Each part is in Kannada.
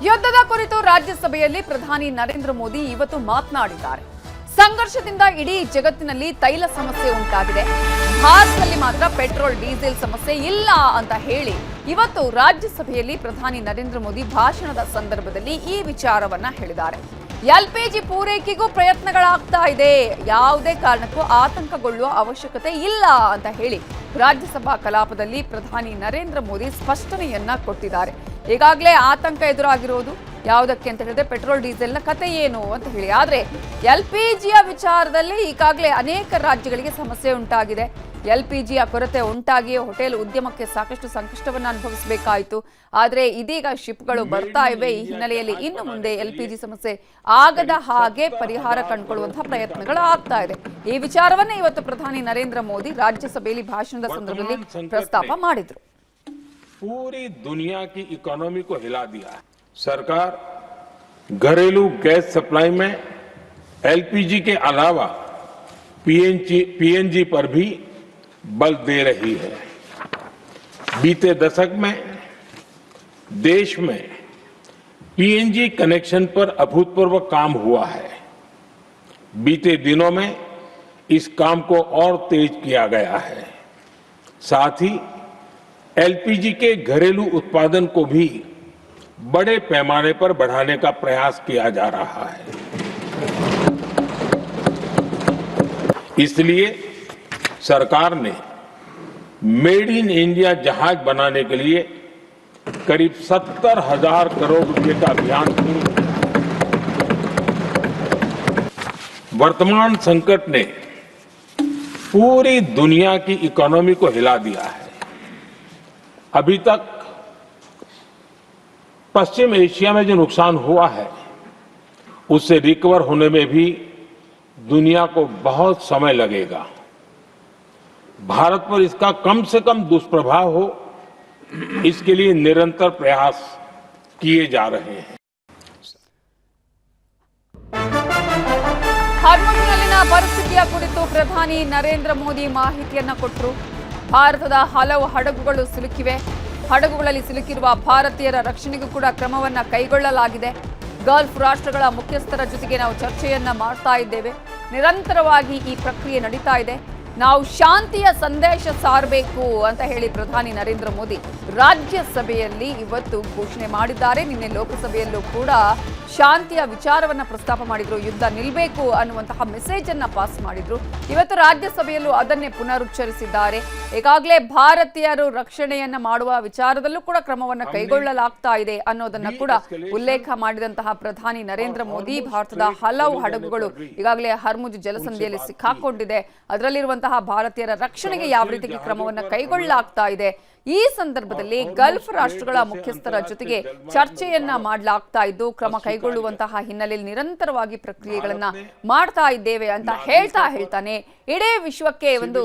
ಯುದ್ಧದ ಕುರಿತು ರಾಜ್ಯಸಭೆಯಲ್ಲಿ ಪ್ರಧಾನಿ ನರೇಂದ್ರ ಮೋದಿ ಇವತ್ತು ಮಾತನಾಡಿದ್ದಾರೆ. ಸಂಘರ್ಷದಿಂದ ಇಡೀ ಜಗತ್ತಿನಲ್ಲಿ ತೈಲ ಸಮಸ್ಯೆ ಉಂಟಾಗಿದೆ, ಭಾರತದಲ್ಲಿ ಮಾತ್ರ ಪೆಟ್ರೋಲ್ ಡೀಸೆಲ್ ಸಮಸ್ಯೆ ಇಲ್ಲ ಅಂತ ಹೇಳಿ ಇವತ್ತು ರಾಜ್ಯಸಭೆಯಲ್ಲಿ ಪ್ರಧಾನಿ ನರೇಂದ್ರ ಮೋದಿ ಭಾಷಣದ ಸಂದರ್ಭದಲ್ಲಿ ಈ ವಿಚಾರವನ್ನ ಹೇಳಿದ್ದಾರೆ. ಎಲ್ಪಿಜಿ ಪೂರೈಕೆಗೂ ಪ್ರಯತ್ನಗಳಾಗ್ತಾ ಇದೆ, ಯಾವುದೇ ಕಾರಣಕ್ಕೂ ಆತಂಕಗೊಳ್ಳುವ ಅವಶ್ಯಕತೆ ಇಲ್ಲ ಅಂತ ಹೇಳಿ ರಾಜ್ಯಸಭಾ ಕಲಾಪದಲ್ಲಿ ಪ್ರಧಾನಿ ನರೇಂದ್ರ ಮೋದಿ ಸ್ಪಷ್ಟನೆಯನ್ನ ಕೊಟ್ಟಿದ್ದಾರೆ. ಈಗಾಗಲೇ ಆತಂಕ ಎದುರಾಗಿರೋದು ಯಾವುದಕ್ಕೆ ಅಂತ ಹೇಳಿದ್ರೆ ಪೆಟ್ರೋಲ್ ಡೀಸೆಲ್ನ ಕತೆ ಏನು ಅಂತ ಹೇಳಿ. ಆದರೆ ಎಲ್ಪಿಜಿಯ ವಿಚಾರದಲ್ಲಿ ಈಗಾಗಲೇ ಅನೇಕ ರಾಜ್ಯಗಳಿಗೆ ಸಮಸ್ಯೆ ಉಂಟಾಗಿದೆ. ಎಲ್ಪಿಜಿಯ ಕೊರತೆ ಉಂಟಾಗಿ ಹೋಟೆಲ್ ಉದ್ಯಮಕ್ಕೆ ಸಾಕಷ್ಟು ಸಂಕಷ್ಟವನ್ನು ಅನುಭವಿಸಬೇಕಾಯಿತು. ಆದರೆ ಇದೀಗ ಶಿಪ್ಗಳು ಬರ್ತಾ ಇವೆ. ಈ ಹಿನ್ನೆಲೆಯಲ್ಲಿ ಇನ್ನು ಮುಂದೆ ಎಲ್ಪಿಜಿ ಸಮಸ್ಯೆ ಆಗದ ಹಾಗೆ ಪರಿಹಾರ ಕಂಡುಕೊಳ್ಳುವಂತಹ ಪ್ರಯತ್ನಗಳು ಆಗ್ತಾ ಇದೆ. ಈ ವಿಚಾರವನ್ನೇ ಇವತ್ತು ಪ್ರಧಾನಿ ನರೇಂದ್ರ ಮೋದಿ ರಾಜ್ಯಸಭೆಯಲ್ಲಿ ಭಾಷಣದ ಸಂದರ್ಭದಲ್ಲಿ ಪ್ರಸ್ತಾಪ ಮಾಡಿದ್ರು. पूरी दुनिया की इकोनॉमी को हिला दिया है। सरकार घरेलू गैस सप्लाई में एलपीजी के अलावा पीएनजी पर भी बल दे रही है। बीते दशक में देश में पीएनजी कनेक्शन पर अभूतपूर्व काम हुआ है। बीते दिनों में इस काम को और तेज किया गया है। साथ ही एलपीजी के घरेलू उत्पादन को भी बड़े पैमाने पर बढ़ाने का प्रयास किया जा रहा है। इसलिए सरकार ने मेड इन इंडिया जहाज बनाने के लिए करीब 70,000 करोड़ रुपए का अभियान शुरू किया। वर्तमान संकट ने पूरी दुनिया की इकोनॉमी को हिला दिया है। अभी तक पश्चिम एशिया में जो नुकसान हुआ है उससे रिकवर होने में भी दुनिया को बहुत समय लगेगा। भारत पर इसका कम से कम दुष्प्रभाव हो, इसके लिए निरंतर प्रयास किए जा रहे हैं। ಹಾರ್ಮುಜ್ನಲ್ಲಿನ ಪರಿಸ್ಥಿತಿಯ ಕುರಿತು ಪ್ರಧಾನಿ ನರೇಂದ್ರ ಮೋದಿ ಮಾಹಿತಿಯನ್ನ ಕೊಟ್ಟರು. ಭಾರತದ ಹಲವು ಹಡಗುಗಳು ಸಿಲುಕಿವೆ. ಹಡಗುಗಳಲ್ಲಿ ಸಿಲುಕಿರುವ ಭಾರತೀಯರ ರಕ್ಷಣೆಗೂ ಕೂಡ ಕ್ರಮವನ್ನ ಕೈಗೊಳ್ಳಲಾಗಿದೆ. ಗಲ್ಫ್ ರಾಷ್ಟ್ರಗಳ ಮುಖ್ಯಸ್ಥರ ಜೊತೆಗೆ ನಾವು ಚರ್ಚೆಯನ್ನ ಮಾಡ್ತಾ ಇದ್ದೇವೆ. ನಿರಂತರವಾಗಿ ಈ ಪ್ರಕ್ರಿಯೆ ನಡೀತಾ ಇದೆ. ನಾವು ಶಾಂತಿಯ ಸಂದೇಶ ಸಾರಬೇಕು ಅಂತ ಹೇಳಿ ಪ್ರಧಾನಿ ನರೇಂದ್ರ ಮೋದಿ ರಾಜ್ಯಸಭೆಯಲ್ಲಿ ಇವತ್ತು ಘೋಷಣೆ ಮಾಡಿದ್ದಾರೆ. ನಿನ್ನೆ ಲೋಕಸಭೆಯಲ್ಲೂ ಕೂಡ ಶಾಂತಿಯ ವಿಚಾರವನ್ನ ಪ್ರಸ್ತಾಪ ಮಾಡಿದ್ರು. ಯುದ್ಧ ನಿಲ್ಲಬೇಕು ಅನ್ನುವಂತಹ ಮೆಸೇಜ್ ಅನ್ನ ಪಾಸ್ ಮಾಡಿದ್ರು. ಇವತ್ತು ರಾಜ್ಯಸಭೆಯಲ್ಲೂ ಅದನ್ನೇ ಪುನರುಚ್ಚರಿಸಿದ್ದಾರೆ. ಈಗಾಗಲೇ ಭಾರತೀಯರು ರಕ್ಷಣೆಯನ್ನ ಮಾಡುವ ವಿಚಾರದಲ್ಲೂ ಕೂಡ ಕ್ರಮವನ್ನ ಕೈಗೊಳ್ಳಲಾಗ್ತಾ ಇದೆ ಅನ್ನೋದನ್ನ ಕೂಡ ಉಲ್ಲೇಖ ಮಾಡಿದಂತಹ ಪ್ರಧಾನಿ ನರೇಂದ್ರ ಮೋದಿ ಭಾರತದ ಹಲವು ಹಡಗುಗಳು ಈಗಾಗಲೇ ಹರ್ಮುಜ್ ಜಲಸಂಧಿಯಲ್ಲಿ ಸಿಕ್ಕಾಕೊಂಡಿದೆ. ಅದರಲ್ಲಿರುವಂತಹ ಭಾರತೀಯರ ರಕ್ಷಣೆಗೆ ಯಾವ ರೀತಿ ಕ್ರಮವನ್ನ ಕೈಗೊಳ್ಳಲಾಗ್ತಾ ಇದೆ, ಈ ಸಂದರ್ಭದಲ್ಲಿ ಗಲ್ಫ್ ರಾಷ್ಟ್ರಗಳ ಮುಖ್ಯಸ್ಥರ ಜೊತೆಗೆ ಚರ್ಚೆಯನ್ನ ಮಾಡಲಾಗ್ತಾ ಇದ್ದು ಕ್ರಮ ಕೈಗೊಳ್ಳುವಂತಹ ಹಿನ್ನೆಲೆಯಲ್ಲಿ ನಿರಂತರವಾಗಿ ಪ್ರಕ್ರಿಯೆಗಳನ್ನ ಮಾಡ್ತಾ ಇದ್ದೇವೆ ಅಂತ ಹೇಳ್ತಾನೆ ಇಡೀ ವಿಶ್ವಕ್ಕೆ ಒಂದು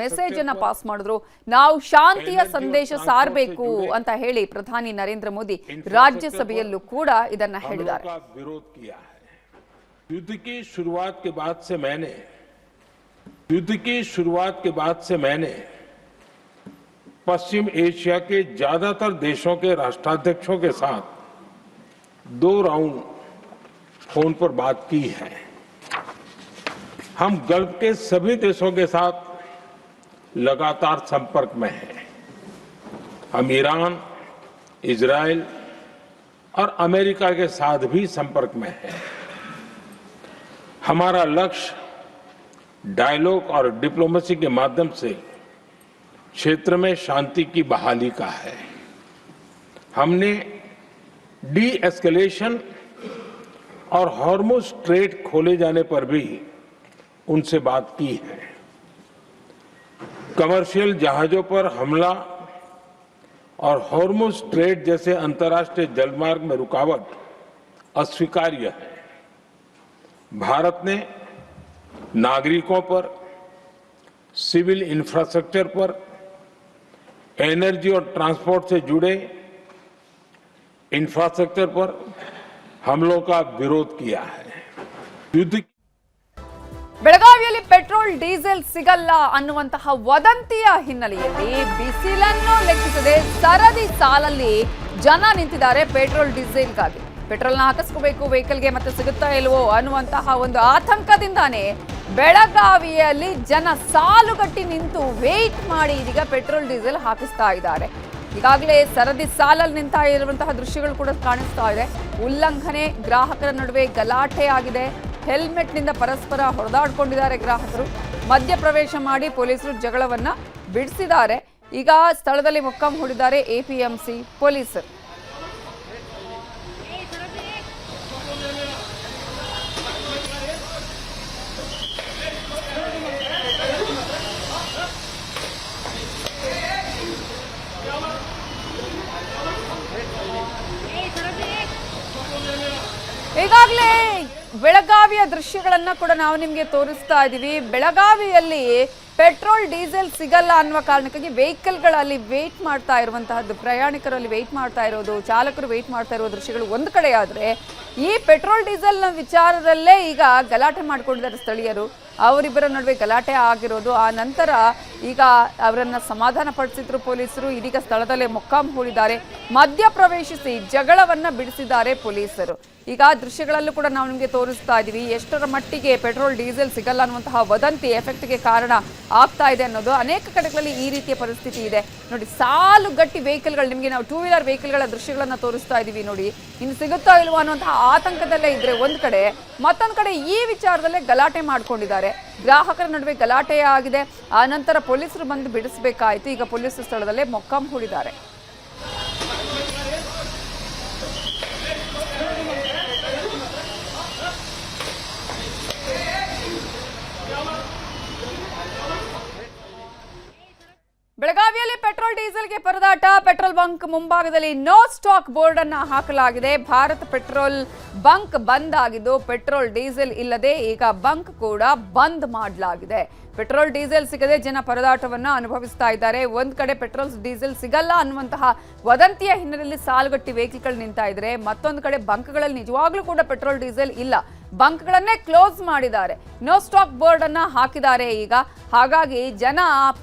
ಮೆಸೇಜ್ ಅನ್ನ ಪಾಸ್ ಮಾಡಿದ್ರು. ನಾವು ಶಾಂತಿಯ ಸಂದೇಶ ಸಾರಬೇಕು ಅಂತ ಹೇಳಿ ಪ್ರಧಾನಿ ನರೇಂದ್ರ ಮೋದಿ ರಾಜ್ಯಸಭೆಯಲ್ಲೂ ಕೂಡ ಇದನ್ನ ಹೇಳಿದ್ದಾರೆ. युद्ध की शुरुआत के बाद से मैंने पश्चिम एशिया के ज्यादातर देशों के राष्ट्राध्यक्षों के साथ 2 राउंड फोन पर बात की है। हम गल्फ के सभी देशों के साथ लगातार संपर्क में हैं। हम ईरान, इजराइल और अमेरिका के साथ भी संपर्क में हैं। हमारा लक्ष्य डायलॉग और डिप्लोमेसी के माध्यम से क्षेत्र में शांति की बहाली का है। हमने डी एस्केलेशन और हॉर्मुज स्ट्रेट खोले जाने पर भी उनसे बात की है। कमर्शियल जहाजों पर हमला और हॉर्मुज स्ट्रेट जैसे अंतर्राष्ट्रीय जलमार्ग में रुकावट अस्वीकार्य है। भारत ने नागरिकों पर, सिविल इंफ्रास्ट्रक्चर पर, एनर्जी और ट्रांसपोर्ट से जुड़े इंफ्रास्ट्रक्चर पर हमलों का विरोध किया है। युद्ध ಬೆಳಗಾವಿಯಲ್ಲಿ ಪೆಟ್ರೋಲ್ ಡೀಸೆಲ್ ಸಿಗಲ್ಲ ಅನ್ನುವಂತಹ ವದಂತಿಯ ಹಿನ್ನೆಲೆಯಲ್ಲಿ ಬಿಸಿಲನ್ನು ಲೆಕ್ಕಿಸದೆ ಸರದಿ ಸಾಲಲ್ಲಿ ಜನ ನಿಂತಿದ್ದಾರೆ ಪೆಟ್ರೋಲ್ ಡೀಸೆಲ್ಗಾಗಿ. ಪೆಟ್ರೋಲ್ನ ಹಾಕಿಸ್ಕೋಬೇಕು ವೆಹಿಕಲ್ಗೆ, ಮತ್ತೆ ಸಿಗುತ್ತಾ ಇಲ್ವೋ ಅನ್ನುವಂತಹ ಒಂದು ಆತಂಕದಿಂದಾನೇ ಬೆಳಗಾವಿಯಲ್ಲಿ ಜನ ಸಾಲುಗಟ್ಟಿ ನಿಂತು ವೇಟ್ ಮಾಡಿ ಇದೀಗ ಪೆಟ್ರೋಲ್ ಡೀಸೆಲ್ ಹಾಕಿಸ್ತಾ ಇದ್ದಾರೆ. ಈಗಾಗಲೇ ಸರದಿ ಸಾಲಲ್ಲಿ ನಿಂತ ಇರುವಂತಹ ದೃಶ್ಯಗಳು ಕೂಡ ಕಾಣಿಸ್ತಾ ಇದೆ. ಉಲ್ಲಂಘನೆ, ಗ್ರಾಹಕರ ನಡುವೆ ಗಲಾಟೆ ಆಗಿದೆ. ಹೆಲ್ಮೆಟ್ನಿಂದ ಪರಸ್ಪರ ಹೊಡೆದಾಡ್ಕೊಂಡಿದ್ದಾರೆ ಗ್ರಾಹಕರು. ಮಧ್ಯ ಪ್ರವೇಶ ಮಾಡಿ ಪೊಲೀಸರು ಜಗಳವನ್ನ ಬಿಡಿಸಿದ್ದಾರೆ. ಈಗ ಸ್ಥಳದಲ್ಲಿ ಮೊಕ್ಕಾಂ ಹೂಡಿದ್ದಾರೆ ಎಪಿಎಂಸಿ ಪೊಲೀಸರು. ಈಗಾಗಲೇ ಬೆಳಗಾವಿಯ ದೃಶ್ಯಗಳನ್ನ ಕೂಡ ನಾವು ನಿಮಗೆ ತೋರಿಸ್ತಾ ಇದ್ದೀವಿ. ಬೆಳಗಾವಿಯಲ್ಲಿ ಪೆಟ್ರೋಲ್ ಡೀಸೆಲ್ ಸಿಗಲ್ಲ ಅನ್ನುವ ಕಾರಣಕ್ಕಾಗಿ ವೆಹಿಕಲ್ಗಳಲ್ಲಿ ವೇಟ್ ಮಾಡ್ತಾ ಇರುವಂತಹದ್ದು, ಪ್ರಯಾಣಿಕರಲ್ಲಿ ವೇಟ್ ಮಾಡ್ತಾ ಇರೋದು, ಚಾಲಕರು ವೇಟ್ ಮಾಡ್ತಾ ಇರೋ ದೃಶ್ಯಗಳು ಒಂದು ಕಡೆ ಆದ್ರೆ, ಈ ಪೆಟ್ರೋಲ್ ಡೀಸೆಲ್ನ ವಿಚಾರದಲ್ಲೇ ಈಗ ಗಲಾಟೆ ಮಾಡ್ಕೊಂಡಿದ್ದಾರೆ ಸ್ಥಳೀಯರು. ಅವರಿಬ್ಬರ ನಡುವೆ ಗಲಾಟೆ ಆಗಿರೋದು. ಆ ನಂತರ ಈಗ ಅವರನ್ನ ಸಮಾಧಾನ ಪಡಿಸಿದ್ರು ಪೊಲೀಸರು. ಇದೀಗ ಸ್ಥಳದಲ್ಲೇ ಮೊಕ್ಕಾಂ ಹೂಡಿದ್ದಾರೆ. ಮಧ್ಯ ಪ್ರವೇಶಿಸಿ ಜಗಳವನ್ನ ಬಿಡಿಸಿದ್ದಾರೆ ಪೊಲೀಸರು. ಈಗ ದೃಶ್ಯಗಳಲ್ಲೂ ಕೂಡ ನಾವು ನಿಮಗೆ ತೋರಿಸ್ತಾ ಇದ್ದೀವಿ ಎಷ್ಟರ ಮಟ್ಟಿಗೆ ಪೆಟ್ರೋಲ್ ಡೀಸೆಲ್ ಸಿಗಲ್ಲ ಅನ್ನುವಂತಹ ವದಂತಿ ಎಫೆಕ್ಟ್ಗೆ ಕಾರಣ ಆಗ್ತಾ ಇದೆ ಅನ್ನೋದು. ಅನೇಕ ಕಡೆಗಳಲ್ಲಿ ಈ ರೀತಿಯ ಪರಿಸ್ಥಿತಿ ಇದೆ ನೋಡಿ. ಸಾಲುಗಟ್ಟಿ ವೆಹಿಕಲ್ಗಳು, ನಿಮಗೆ ನಾವು 2 ವೀಲರ್ ವೆಹಿಕಲ್ಗಳ ದೃಶ್ಯಗಳನ್ನ ತೋರಿಸ್ತಾ ಇದ್ದೀವಿ ನೋಡಿ. ಇನ್ನು ಸಿಗುತ್ತಾ ಇಲ್ವೋ ಅನ್ನುವಂತಹ ಆತಂಕದಲ್ಲೇ ಇದ್ರೆ ಒಂದ್ ಕಡೆ, ಮತ್ತೊಂದು ಕಡೆ ಈ ವಿಚಾರದಲ್ಲೇ ಗಲಾಟೆ ಮಾಡ್ಕೊಂಡಿದ್ದಾರೆ. ಗ್ರಾಹಕರ ನಡುವೆ ಗಲಾಟೆ ಆಗಿದೆ. ಆ ನಂತರ ಪೊಲೀಸರು ಬಂದು ಬಿಡಿಸಬೇಕಾಯಿತು. ಈಗ ಪೊಲೀಸರು ಸ್ಥಳದಲ್ಲೇ ಮೊಕ್ಕಾಂ ಹೂಡಿದ್ದಾರೆ. ಬೆಳಗಾವಿಯಲ್ಲಿ ಪೆಟ್ರೋಲ್ ಡೀಸೆಲ್ಗೆ ಪರದಾಟ. ಪೆಟ್ರೋಲ್ ಬಂಕ್ ಮುಂಭಾಗದಲ್ಲಿ ನೋ ಸ್ಟಾಕ್ ಬೋರ್ಡ್ ಅನ್ನ ಹಾಕಲಾಗಿದೆ. ಭಾರತ್ ಪೆಟ್ರೋಲ್ ಬಂಕ್ ಬಂದ್ ಆಗಿದ್ದು ಪೆಟ್ರೋಲ್ ಡೀಸೆಲ್ ಇಲ್ಲದೆ ಈಗ ಬಂಕ್ ಕೂಡ ಬಂದ್ ಮಾಡಲಾಗಿದೆ. ಪೆಟ್ರೋಲ್ ಡೀಸೆಲ್ ಸಿಗದೆ ಜನ ಪರದಾಟವನ್ನ ಅನುಭವಿಸ್ತಾ ಇದ್ದಾರೆ. ಒಂದ್ ಕಡೆ ಪೆಟ್ರೋಲ್ ಡೀಸೆಲ್ ಸಿಗಲ್ಲ ಅನ್ನುವಂತಹ ವದಂತಿಯ ಹಿನ್ನೆಲೆಯಲ್ಲಿ ಸಾಲುಗಟ್ಟಿ ವೆಹಿಕಲ್ಗಳು ನಿಂತಾ ಇದ್ರೆ, ಮತ್ತೊಂದು ಕಡೆ ಬಂಕ್ಗಳಲ್ಲಿ ನಿಜವಾಗ್ಲೂ ಕೂಡ ಪೆಟ್ರೋಲ್ ಡೀಸೆಲ್ ಇಲ್ಲ. ಬಂಕ್ಗಳನ್ನೇ ಕ್ಲೋಸ್ ಮಾಡಿದ್ದಾರೆ. ನೋ ಸ್ಟಾಕ್ ಬೋರ್ಡ್ ಅನ್ನ ಹಾಕಿದ್ದಾರೆ ಈಗ. ಹಾಗಾಗಿ ಜನ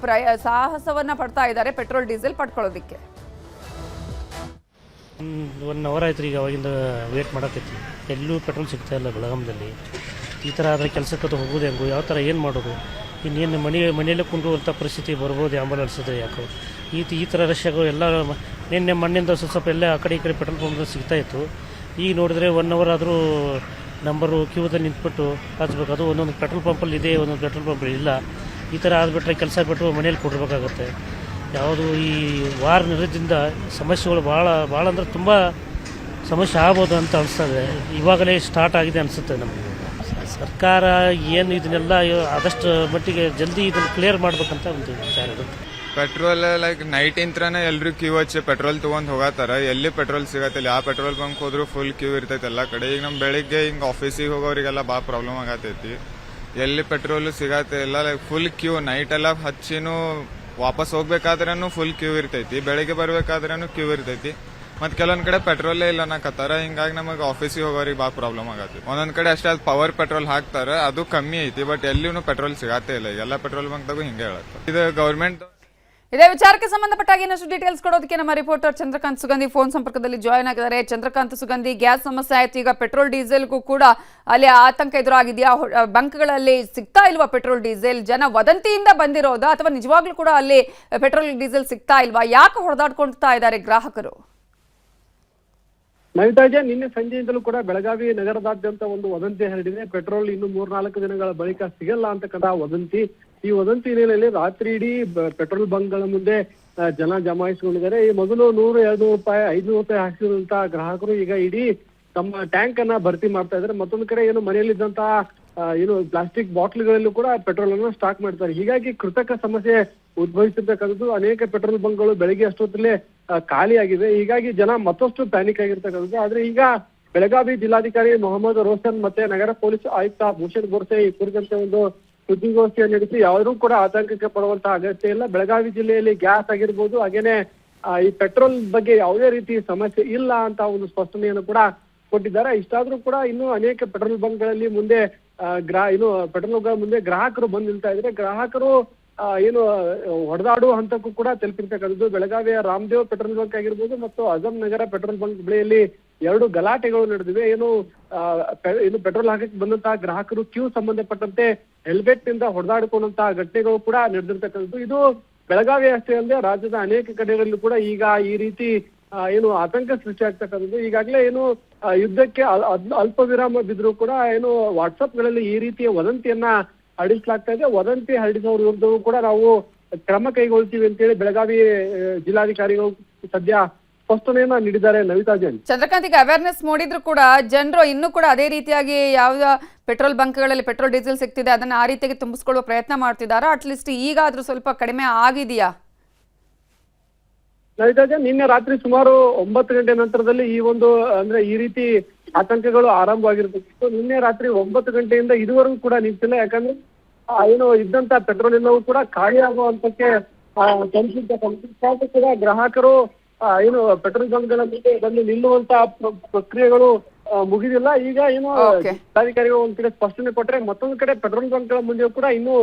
ಸಾಹಸವನ್ನ ಪಡ್ತಾ ಇದ್ದಾರೆ ಪೆಟ್ರೋಲ್ ಡೀಸೆಲ್ ಪಡ್ಕೊಳ್ಳೋದಿಕ್ಕೆ. 1 ಅವರ್ ಆಯ್ತು ಈಗ, ಅವಾಗಿಂದ ವೇಟ್ ಮಾಡಕೈತಿ. ಎಲ್ಲೂ ಪೆಟ್ರೋಲ್ ಸಿಗ್ತಾ ಇಲ್ಲ ಬೆಳಗಾಂದಲ್ಲಿ. ಈ ಥರ ಆದರೆ ಕೆಲಸಕ್ಕೆ ಹೋಗೋದು ಹೆಂಗು, ಯಾವ ಥರ ಏನು ಮಾಡೋದು? ಇನ್ನೇನು ಮನೆಯಲ್ಲೇ ಕುಂಡುವಂಥ ಪರಿಸ್ಥಿತಿ ಬರ್ಬೋದು ಆಂಬಲ್ ಅನಿಸುತ್ತೆ. ಯಾಕೋ ಈ ಥರ ರಶ್ಯಾಗಳು ಎಲ್ಲ ನಿನ್ನೆ ಮಣ್ಣಿಂದ ಸ್ವಲ್ಪ ಎಲ್ಲ ಆ ಕಡೆ ಈ ಕಡೆ ಪೆಟ್ರೋಲ್ ಪಂಪ್ ಸಿಗ್ತಾಯಿತ್ತು. ಈಗ ನೋಡಿದ್ರೆ 1 ಅವರ್ ಆದರೂ ನಂಬರು ಕ್ಯೂದಲ್ಲಿ ನಿಂತ್ಬಿಟ್ಟು ಹಚ್ಬೇಕು. ಅದು ಒಂದೊಂದು ಪೆಟ್ರೋಲ್ ಪಂಪಲ್ಲಿ ಇದೆ, ಒಂದೊಂದು ಪೆಟ್ರೋಲ್ ಪಂಪಲ್ಲಿ ಇಲ್ಲ. ಈ ಥರ ಆಗಿಬಿಟ್ರೆ ಕೆಲಸ ಬಿಟ್ಟು ಮನೇಲಿ ಕೊಡಬೇಕಾಗತ್ತೆ. ಯಾವುದು ಈ ವಾರ ನಿರ್ದಿಂದ ಸಮಸ್ಯೆಗಳು ಭಾಳ ಅಂದರೆ ತುಂಬ ಸಮಸ್ಯೆ ಆಗ್ಬೋದು ಅಂತ ಅನಿಸ್ತದೆ. ಇವಾಗಲೇ ಸ್ಟಾರ್ಟ್ ಆಗಿದೆ ಅನಿಸುತ್ತೆ ನಮಗೆ. ಸರ್ಕಾರ ಏನು ಇದನ್ನೆಲ್ಲ ಆದಷ್ಟು ಮಟ್ಟಿಗೆ ಜಲ್ದಿ ಇದನ್ನು ಕ್ಲಿಯರ್ ಮಾಡ್ಬೇಕಂತ ಒಂದು ವಿಚಾರ ಇರುತ್ತೆ. ಪೆಟ್ರೋಲ್ ಲೈಕ್ ನೈಟ್ ಇಂತ್ರನೇ ಎಲ್ಲರೂ ಕ್ಯೂ ಹಚ್ಚಿ ಪೆಟ್ರೋಲ್ ತಗೊಂಡ್ ಹೋಗತ್ತಾರ. ಎಲ್ಲಿ ಪೆಟ್ರೋಲ್ ಸಿಗತ್ತಿಲ್ಲ. ಯಾವ ಪೆಟ್ರೋಲ್ ಬಂಕ್ ಹೋದ್ರು ಫುಲ್ ಕ್ಯೂ ಇರ್ತೈತಿ ಎಲ್ಲ ಕಡೆ. ಈಗ ನಮ್ ಬೆಳಿಗ್ಗೆ ಹಿಂಗ್ ಆಫೀಸಿಗೆ ಹೋಗೋರಿಗೆಲ್ಲ ಭಾಳ ಪ್ರಾಬ್ಲಮ್ ಆಗತೈತಿ. ಎಲ್ಲಿ ಪೆಟ್ರೋಲ್ ಸಿಗತ್ತಿಲ್ಲ. ಲೈಕ್ ಫುಲ್ ಕ್ಯೂ ನೈಟ್ ಎಲ್ಲ ಹಚ್ಚಿನೂ ವಾಪಸ್ ಹೋಗ್ಬೇಕಾದ್ರೂ ಫುಲ್ ಕ್ಯೂ ಇರ್ತೈತಿ. ಬೆಳಿಗ್ಗೆ ಬರ್ಬೇಕಾದ್ರೂ ಕ್ಯೂ ಇರ್ತೈತಿ. ಮತ್ ಕೆಲವೊಂದ್ ಕಡೆ ಪೆಟ್ರೋಲೇ ಇಲ್ಲ ಅನ್ನಕತ್ತಾರ. ಹಿಂಗಾಗಿ ನಮಗೆ ಆಫೀಸಿಗೆ ಹೋಗೋರಿಗೆ ಭಾಳ ಪ್ರಾಬ್ಲಮ್ ಆಗತ್ತೆ. ಒಂದೊಂದ್ ಕಡೆ ಅಷ್ಟೇ ಪವರ್ ಪೆಟ್ರೋಲ್ ಹಾಕ್ತಾರ, ಅದು ಕಮ್ಮಿ ಐತಿ. ಬಟ್ ಎಲ್ಲಿನೂ ಪೆಟ್ರೋಲ್ ಸಿಗತ್ತೇ ಇಲ್ಲ. ಎಲ್ಲ ಪೆಟ್ರೋಲ್ ಬಂಕ್ದಾಗೂ ಹಿಂಗೆ ಹೇಳತ್ತ. ಇದು ಗೌರ್ಮೆಂಟ್. ಇದೇ ವಿಚಾರಕ್ಕೆ ಸಂಬಂಧಪಟ್ಟಾಗ ಇನ್ನಷ್ಟು ಡೀಟೇಲ್ಸ್ ಕೊಡೋದಕ್ಕೆ ನಮ್ಮ ರಿಪೋರ್ಟರ್ ಚಂದ್ರಕಾಂತ್ ಸುಗಂಧಿ ಫೋನ್ ಸಂಪರ್ಕದಲ್ಲಿ ಜಾಯ್ನ್ ಆಗಿದ್ದಾರೆ. ಚಂದ್ರಕಾಂತ್ ಸುಗಂಧಿ, ಗ್ಯಾಸ್ ಸಮಸ್ಯೆ ಆಯ್ತು, ಈಗ ಪೆಟ್ರೋಲ್ ಡೀಸೆಲ್ಗೂ ಕೂಡ ಅಲ್ಲಿ ಆತಂಕ ಎದುರಾಗಿದೆಯಾ? ಬಂಕ್ಗಳಲ್ಲಿ ಸಿಗ್ತಾ ಇಲ್ವಾ ಪೆಟ್ರೋಲ್ ಡೀಸೆಲ್? ಜನ ವದಂತಿಯಿಂದ ಬಂದಿರೋದಾ ಅಥವಾ ನಿಜವಾಗ್ಲೂ ಕೂಡ ಅಲ್ಲಿ ಪೆಟ್ರೋಲ್ ಡೀಸೆಲ್ ಸಿಗ್ತಾ ಇಲ್ವಾ? ಯಾಕೆ ಹೊಡೆದಾಡ್ಕೊಳ್ತಾ ಇದ್ದಾರೆ ಗ್ರಾಹಕರು? ನೈತಾಜ ನಿನ್ನೆ ಸಂಜೆಯಿಂದಲೂ ಕೂಡ ಬೆಳಗಾವಿ ನಗರದಾದ್ಯಂತ ಒಂದು ವದಂತಿ ಹರಡಿದೆ. ಪೆಟ್ರೋಲ್ ಇನ್ನು 3-4 ದಿನಗಳ ಬಳಿಕ ಸಿಗಲ್ಲ ಅಂತಕ್ಕಂಥ ವದಂತಿ. ಈ ವದಂತಿ ಹಿನ್ನೆಲೆಯಲ್ಲಿ ರಾತ್ರಿ ಇಡೀ ಪೆಟ್ರೋಲ್ ಬಂಕ್ಗಳ ಮುಂದೆ ಜನ ಜಮಾಯಿಸಿಕೊಂಡಿದ್ದಾರೆ. ಈ ಮೊದಲು 100-200 ರೂಪಾಯಿ 500 ರೂಪಾಯಿ ಹಾಕಿರುವಂತ ಗ್ರಾಹಕರು ಈಗ ಇಡೀ ತಮ್ಮ ಟ್ಯಾಂಕ್ ಅನ್ನ ಭರ್ತಿ ಮಾಡ್ತಾ ಇದ್ದಾರೆ. ಮತ್ತೊಂದು ಕಡೆ ಏನು ಮನೆಯಲ್ಲಿದ್ದಂತಹ ಪ್ಲಾಸ್ಟಿಕ್ ಬಾಟ್ಲ್ಗಳಲ್ಲೂ ಕೂಡ ಪೆಟ್ರೋಲ್ ಅನ್ನು ಸ್ಟಾಕ್ ಮಾಡ್ತಾರೆ. ಹೀಗಾಗಿ ಕೃತಕ ಸಮಸ್ಯೆ ಉದ್ಭವಿಸಿರ್ತಕ್ಕಂಥದ್ದು. ಅನೇಕ ಪೆಟ್ರೋಲ್ ಬಂಕ್ಗಳು ಬೆಳಗ್ಗೆ ಅಷ್ಟೊತ್ತಲ್ಲೇ ಖಾಲಿಯಾಗಿವೆ. ಹೀಗಾಗಿ ಜನ ಮತ್ತಷ್ಟು ಪ್ಯಾನಿಕ್ ಆಗಿರ್ತಕ್ಕಂಥದ್ದು. ಆದ್ರೆ ಈಗ ಬೆಳಗಾವಿ ಜಿಲ್ಲಾಧಿಕಾರಿ ಮೊಹಮ್ಮದ್ ರೋಷನ್ ಮತ್ತೆ ನಗರ ಪೊಲೀಸ್ ಆಯುಕ್ತ ಭೂಷಣ್ ಗೋರ್ಸೆ ಈ ಕುರಿತಂತೆ ಒಂದು ಸುದ್ದಿಗೋಷ್ಠಿಯನ್ನು ನಡೆಸಿ ಯಾರೂ ಕೂಡ ಆತಂಕಕ್ಕೆ ಪಡುವಂತಹ ಅಗತ್ಯ ಇಲ್ಲ. ಬೆಳಗಾವಿ ಜಿಲ್ಲೆಯಲ್ಲಿ ಗ್ಯಾಸ್ ಆಗಿರ್ಬೋದು, ಹಾಗೇನೆ ಈ ಪೆಟ್ರೋಲ್ ಬಗ್ಗೆ ಯಾವುದೇ ರೀತಿ ಸಮಸ್ಯೆ ಇಲ್ಲ ಅಂತ ಒಂದು ಸ್ಪಷ್ಟನೆಯನ್ನು ಕೂಡ ಕೊಟ್ಟಿದ್ದಾರೆ. ಇಷ್ಟಾದ್ರೂ ಕೂಡ ಇನ್ನು ಅನೇಕ ಪೆಟ್ರೋಲ್ ಬಂಕ್ಗಳಲ್ಲಿ ಮುಂದೆ ಪೆಟ್ರೋಲ್ ಮುಂದೆ ಗ್ರಾಹಕರು ಬಂದು ನಿಲ್ತಾ ಇದ್ರೆ, ಗ್ರಾಹಕರು ಏನು ಹೊಡೆದಾಡುವ ಹಂತಕ್ಕೂ ಕೂಡ ತಲುಪಿರ್ತಕ್ಕಂಥದ್ದು. ಬೆಳಗಾವಿಯ ರಾಮದೇವ್ ಪೆಟ್ರೋಲ್ ಬಂಕ್ ಆಗಿರ್ಬೋದು ಮತ್ತು ಅಜಮ್ ನಗರ ಪೆಟ್ರೋಲ್ ಬಂಕ್ ಬಳಿಯಲ್ಲಿ 2 ಗಲಾಟೆಗಳು ನಡೆದಿವೆ. ಏನು ಪೆಟ್ರೋಲ್ ಹಾಕಕ್ಕೆ ಬಂದಂತಹ ಗ್ರಾಹಕರು ಕ್ಯೂ ಸಂಬಂಧಪಟ್ಟಂತೆ ಹೆಲ್ಮೆಟ್ ನಿಂದ ಹೊಡೆದಾಡಿಕೊಂಡಂತಹ ಘಟನೆಗಳು ಕೂಡ ನಡೆದಿರ್ತಕ್ಕಂಥದ್ದು. ಇದು ಬೆಳಗಾವಿ ಅಷ್ಟೇ ಅಲ್ಲದೆ ರಾಜ್ಯದ ಅನೇಕ ಕಡೆಗಳಲ್ಲೂ ಕೂಡ ಈಗ ಈ ರೀತಿ ಏನು ಆತಂಕ ಸೃಷ್ಟಿ ಆಗ್ತಕ್ಕಂಥದ್ದು. ಈಗಾಗಲೇ ಏನು ಯುದ್ಧಕ್ಕೆ ಅಲ್ಪ ವಿರಾಮ ಬಿದ್ದರೂ ಕೂಡ ಏನು ವಾಟ್ಸಪ್ಗಳಲ್ಲಿ ಈ ರೀತಿಯ ವದಂತಿಯನ್ನ ಹರಡಿಸಲಾಗ್ತಾ ಇದೆ. ವದಂತಿ ಹರಡಿಸೋರ ವಿರುದ್ಧವೂ ಕೂಡ ನಾವು ಕ್ರಮ ಕೈಗೊಳ್ತೀವಿ ಅಂತೇಳಿ ಬೆಳಗಾವಿ ಜಿಲ್ಲಾಧಿಕಾರಿಗಳು ಸದ್ಯ ಸ್ಪಷ್ಟನೆಯನ್ನ ನೀಡಿದ್ದಾರೆ. ನವಿತಾ ಜೈನ್. ಚಂದ್ರಕಾಂತ್, ಈಗ ಅವೇರ್ನೆಸ್ ಮೂಡಿದ್ರು ಕೂಡ ಜನರು ಇನ್ನೂ ಕೂಡ ಅದೇ ರೀತಿಯಾಗಿ ಯಾವ ಪೆಟ್ರೋಲ್ ಬಂಕ್ಗಳಲ್ಲಿ ಪೆಟ್ರೋಲ್ ಡೀಸೆಲ್ ಸಿಗ್ತಿದೆ ಅದನ್ನ ಆ ರೀತಿಯಾಗಿ ತುಂಬಿಸ್ಕೊಳ್ಳುವ ಪ್ರಯತ್ನ ಮಾಡ್ತಿದ್ದಾರಾ? ಅಟ್ಲೀಸ್ಟ್ ಈಗಾದ್ರೂ ಸ್ವಲ್ಪ ಕಡಿಮೆ ಆಗಿದೆಯಾ? ನವಿತಾ ಜೈನ್, ನಿನ್ನೆ ರಾತ್ರಿ ಸುಮಾರು 9 ಗಂಟೆ ನಂತರದಲ್ಲಿ ಈ ಒಂದು ಅಂದ್ರೆ ಈ ರೀತಿ ಆತಂಕಗಳು ಆರಂಭವಾಗಿರ್ತಕ್ಕಂಥ. ನಿನ್ನೆ ರಾತ್ರಿ 9 ಗಂಟೆಯಿಂದ ಇದುವರೆಗೂ ಕೂಡ ನಿಂತಿಲ್ಲ. ಯಾಕಂದ್ರೆ ಏನು ಇದ್ದಂತ ಪೆಟ್ರೋಲ್ ಎಲ್ಲವೂ ಕೂಡ ಖಾಲಿ ಆಗುವಂತಕ್ಕೆ ಕೂಡ ಗ್ರಾಹಕರು ಏನು ಪೆಟ್ರೋಲ್ ಬಂಕ್ಗಳ ಮೇಲೆ ಬಂದು ನಿಲ್ಲುವಂತ ಪ್ರಕ್ರಿಯೆಗಳು ಮುಗಿದಿಲ್ಲ. ಈಗ ಏನು ಜಿಲ್ಲಾಧಿಕಾರಿಗಳು ಒಂದ್ ಕಡೆ ಸ್ಪಷ್ಟನೆ ಕೊಟ್ರೆ, ಮತ್ತೊಂದು ಕಡೆ ಪೆಟ್ರೋಲ್ ಬಂಕ್ಗಳ ಮುಂದೆ ಕೂಡ ಇನ್ನೂ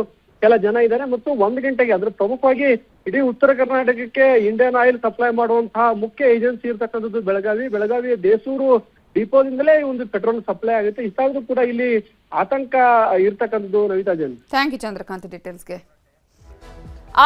ಕೆಲ ಜನ ಇದ್ದಾರೆ. ಮತ್ತು 1 ಗಂಟೆಗೆ ಅಂದ್ರೆ ಪ್ರಮುಖವಾಗಿ ಇಡೀ ಉತ್ತರ ಕರ್ನಾಟಕಕ್ಕೆ ಇಂಡಿಯನ್ ಆಯಿಲ್ ಸಪ್ಲೈ ಮಾಡುವಂತಹ ಮುಖ್ಯ ಏಜೆನ್ಸಿ ಇರ್ತಕ್ಕಂಥದ್ದು ಬೆಳಗಾವಿಯ ದೇಸೂರು ಡಿಪೋದಿಂದಲೇ ಒಂದು ಪೆಟ್ರೋಲ್ ಸಪ್ಲೈ ಆಗುತ್ತೆ. ಇಷ್ಟಾದ್ರೂ ಕೂಡ ಇಲ್ಲಿ ಆತಂಕ ಇರ್ತಕ್ಕಂಥದ್ದು. ನವಿತಾ ಜೈನ್. ಥ್ಯಾಂಕ್ ಯು ಚಂದ್ರಕಾಂತ್ ಡೀಟೇಲ್ಸ್ಗೆ.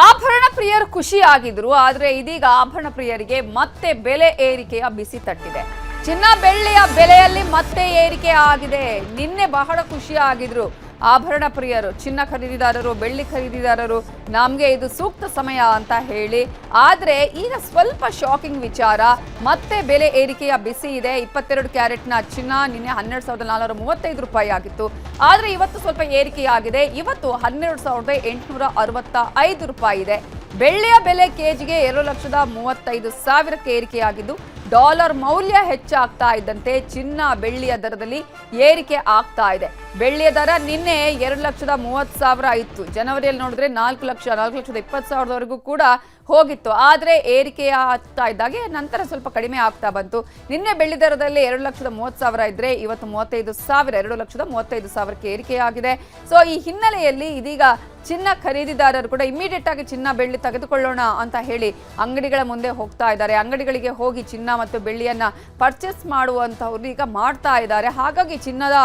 ಆಭರಣ ಪ್ರಿಯರು ಖುಷಿ ಆಗಿದ್ರು, ಆದ್ರೆ ಇದೀಗ ಆಭರಣ ಪ್ರಿಯರಿಗೆ ಮತ್ತೆ ಬೆಲೆ ಏರಿಕೆಯ ಬಿಸಿ ತಟ್ಟಿದೆ. ಚಿನ್ನ ಬೆಳ್ಳಿಯ ಬೆಲೆಯಲ್ಲಿ ಮತ್ತೆ ಏರಿಕೆ ಆಗಿದೆ. ನಿನ್ನೆ ಬಹಳ ಖುಷಿ ಆಗಿದ್ರು ಆಭರಣ ಪ್ರಿಯರು, ಚಿನ್ನ ಖರೀದಿದಾರರು, ಬೆಳ್ಳಿ ಖರೀದಿದಾರರು, ನಮಗೆ ಇದು ಸೂಕ್ತ ಸಮಯ ಅಂತ ಹೇಳಿ. ಆದರೆ ಈಗ ಸ್ವಲ್ಪ ಶಾಕಿಂಗ್ ವಿಚಾರ, ಮತ್ತೆ ಬೆಲೆ ಏರಿಕೆಯ ಬಿಸಿ ಇದೆ. 22 ಕ್ಯಾರೆಟ್ನ ಚಿನ್ನ ನಿನ್ನೆ 12,435 ರೂಪಾಯಿ ಆಗಿತ್ತು. ಆದರೆ ಇವತ್ತು ಸ್ವಲ್ಪ ಏರಿಕೆಯಾಗಿದೆ. ಇವತ್ತು 12,865 ರೂಪಾಯಿ ಇದೆ. ಬೆಳ್ಳಿಯ ಬೆಲೆ ಕೆಜಿಗೆ 2,35,000ಕ್ಕೆ ಏರಿಕೆಯಾಗಿದ್ದು, ಡಾಲರ್ ಮೌಲ್ಯ ಹೆಚ್ಚಾಗ್ತಾ ಇದ್ದಂತೆ ಚಿನ್ನ ಬೆಳ್ಳಿಯ ದರದಲ್ಲಿ ಏರಿಕೆ ಆಗ್ತಾ ಇದೆ. ಬೆಳ್ಳಿಯ ದರ ನಿನ್ನೆ 2,30,000 ಇತ್ತು. ಜನವರಿಯಲ್ಲಿ ನೋಡಿದ್ರೆ 4,20,000ವರೆಗೂ ಕೂಡ ಹೋಗಿತ್ತು. ಆದರೆ ಏರಿಕೆ ಆಗ್ತಾ ಇದ್ದಾಗೆ ನಂತರ ಸ್ವಲ್ಪ ಕಡಿಮೆ ಆಗ್ತಾ ಬಂತು. ನಿನ್ನೆ ಬೆಳ್ಳಿ ದರದಲ್ಲಿ 2,30,000 ಇದ್ರೆ ಇವತ್ತು 35,000, 2,35,000ಕ್ಕೆ ಏರಿಕೆಯಾಗಿದೆ. ಸೊ ಈ ಹಿನ್ನೆಲೆಯಲ್ಲಿ ಇದೀಗ ಚಿನ್ನ ಖರೀದಿದಾರರು ಕೂಡ ಇಮಿಡಿಯೇಟ್ ಆಗಿ ಚಿನ್ನ ಬೆಳ್ಳಿ ತೆಗೆದುಕೊಳ್ಳೋಣ ಅಂತ ಹೇಳಿ ಅಂಗಡಿಗಳ ಮುಂದೆ ಹೋಗ್ತಾ ಇದ್ದಾರೆ. ಅಂಗಡಿಗಳಿಗೆ ಹೋಗಿ ಚಿನ್ನ ಮತ್ತು ಬೆಳ್ಳಿಯನ್ನ ಪರ್ಚೇಸ್ ಮಾಡುವಂತವ್ರು ಈಗ ಮಾಡ್ತಾ ಇದ್ದಾರೆ. ಹಾಗಾಗಿ ಚಿನ್ನದ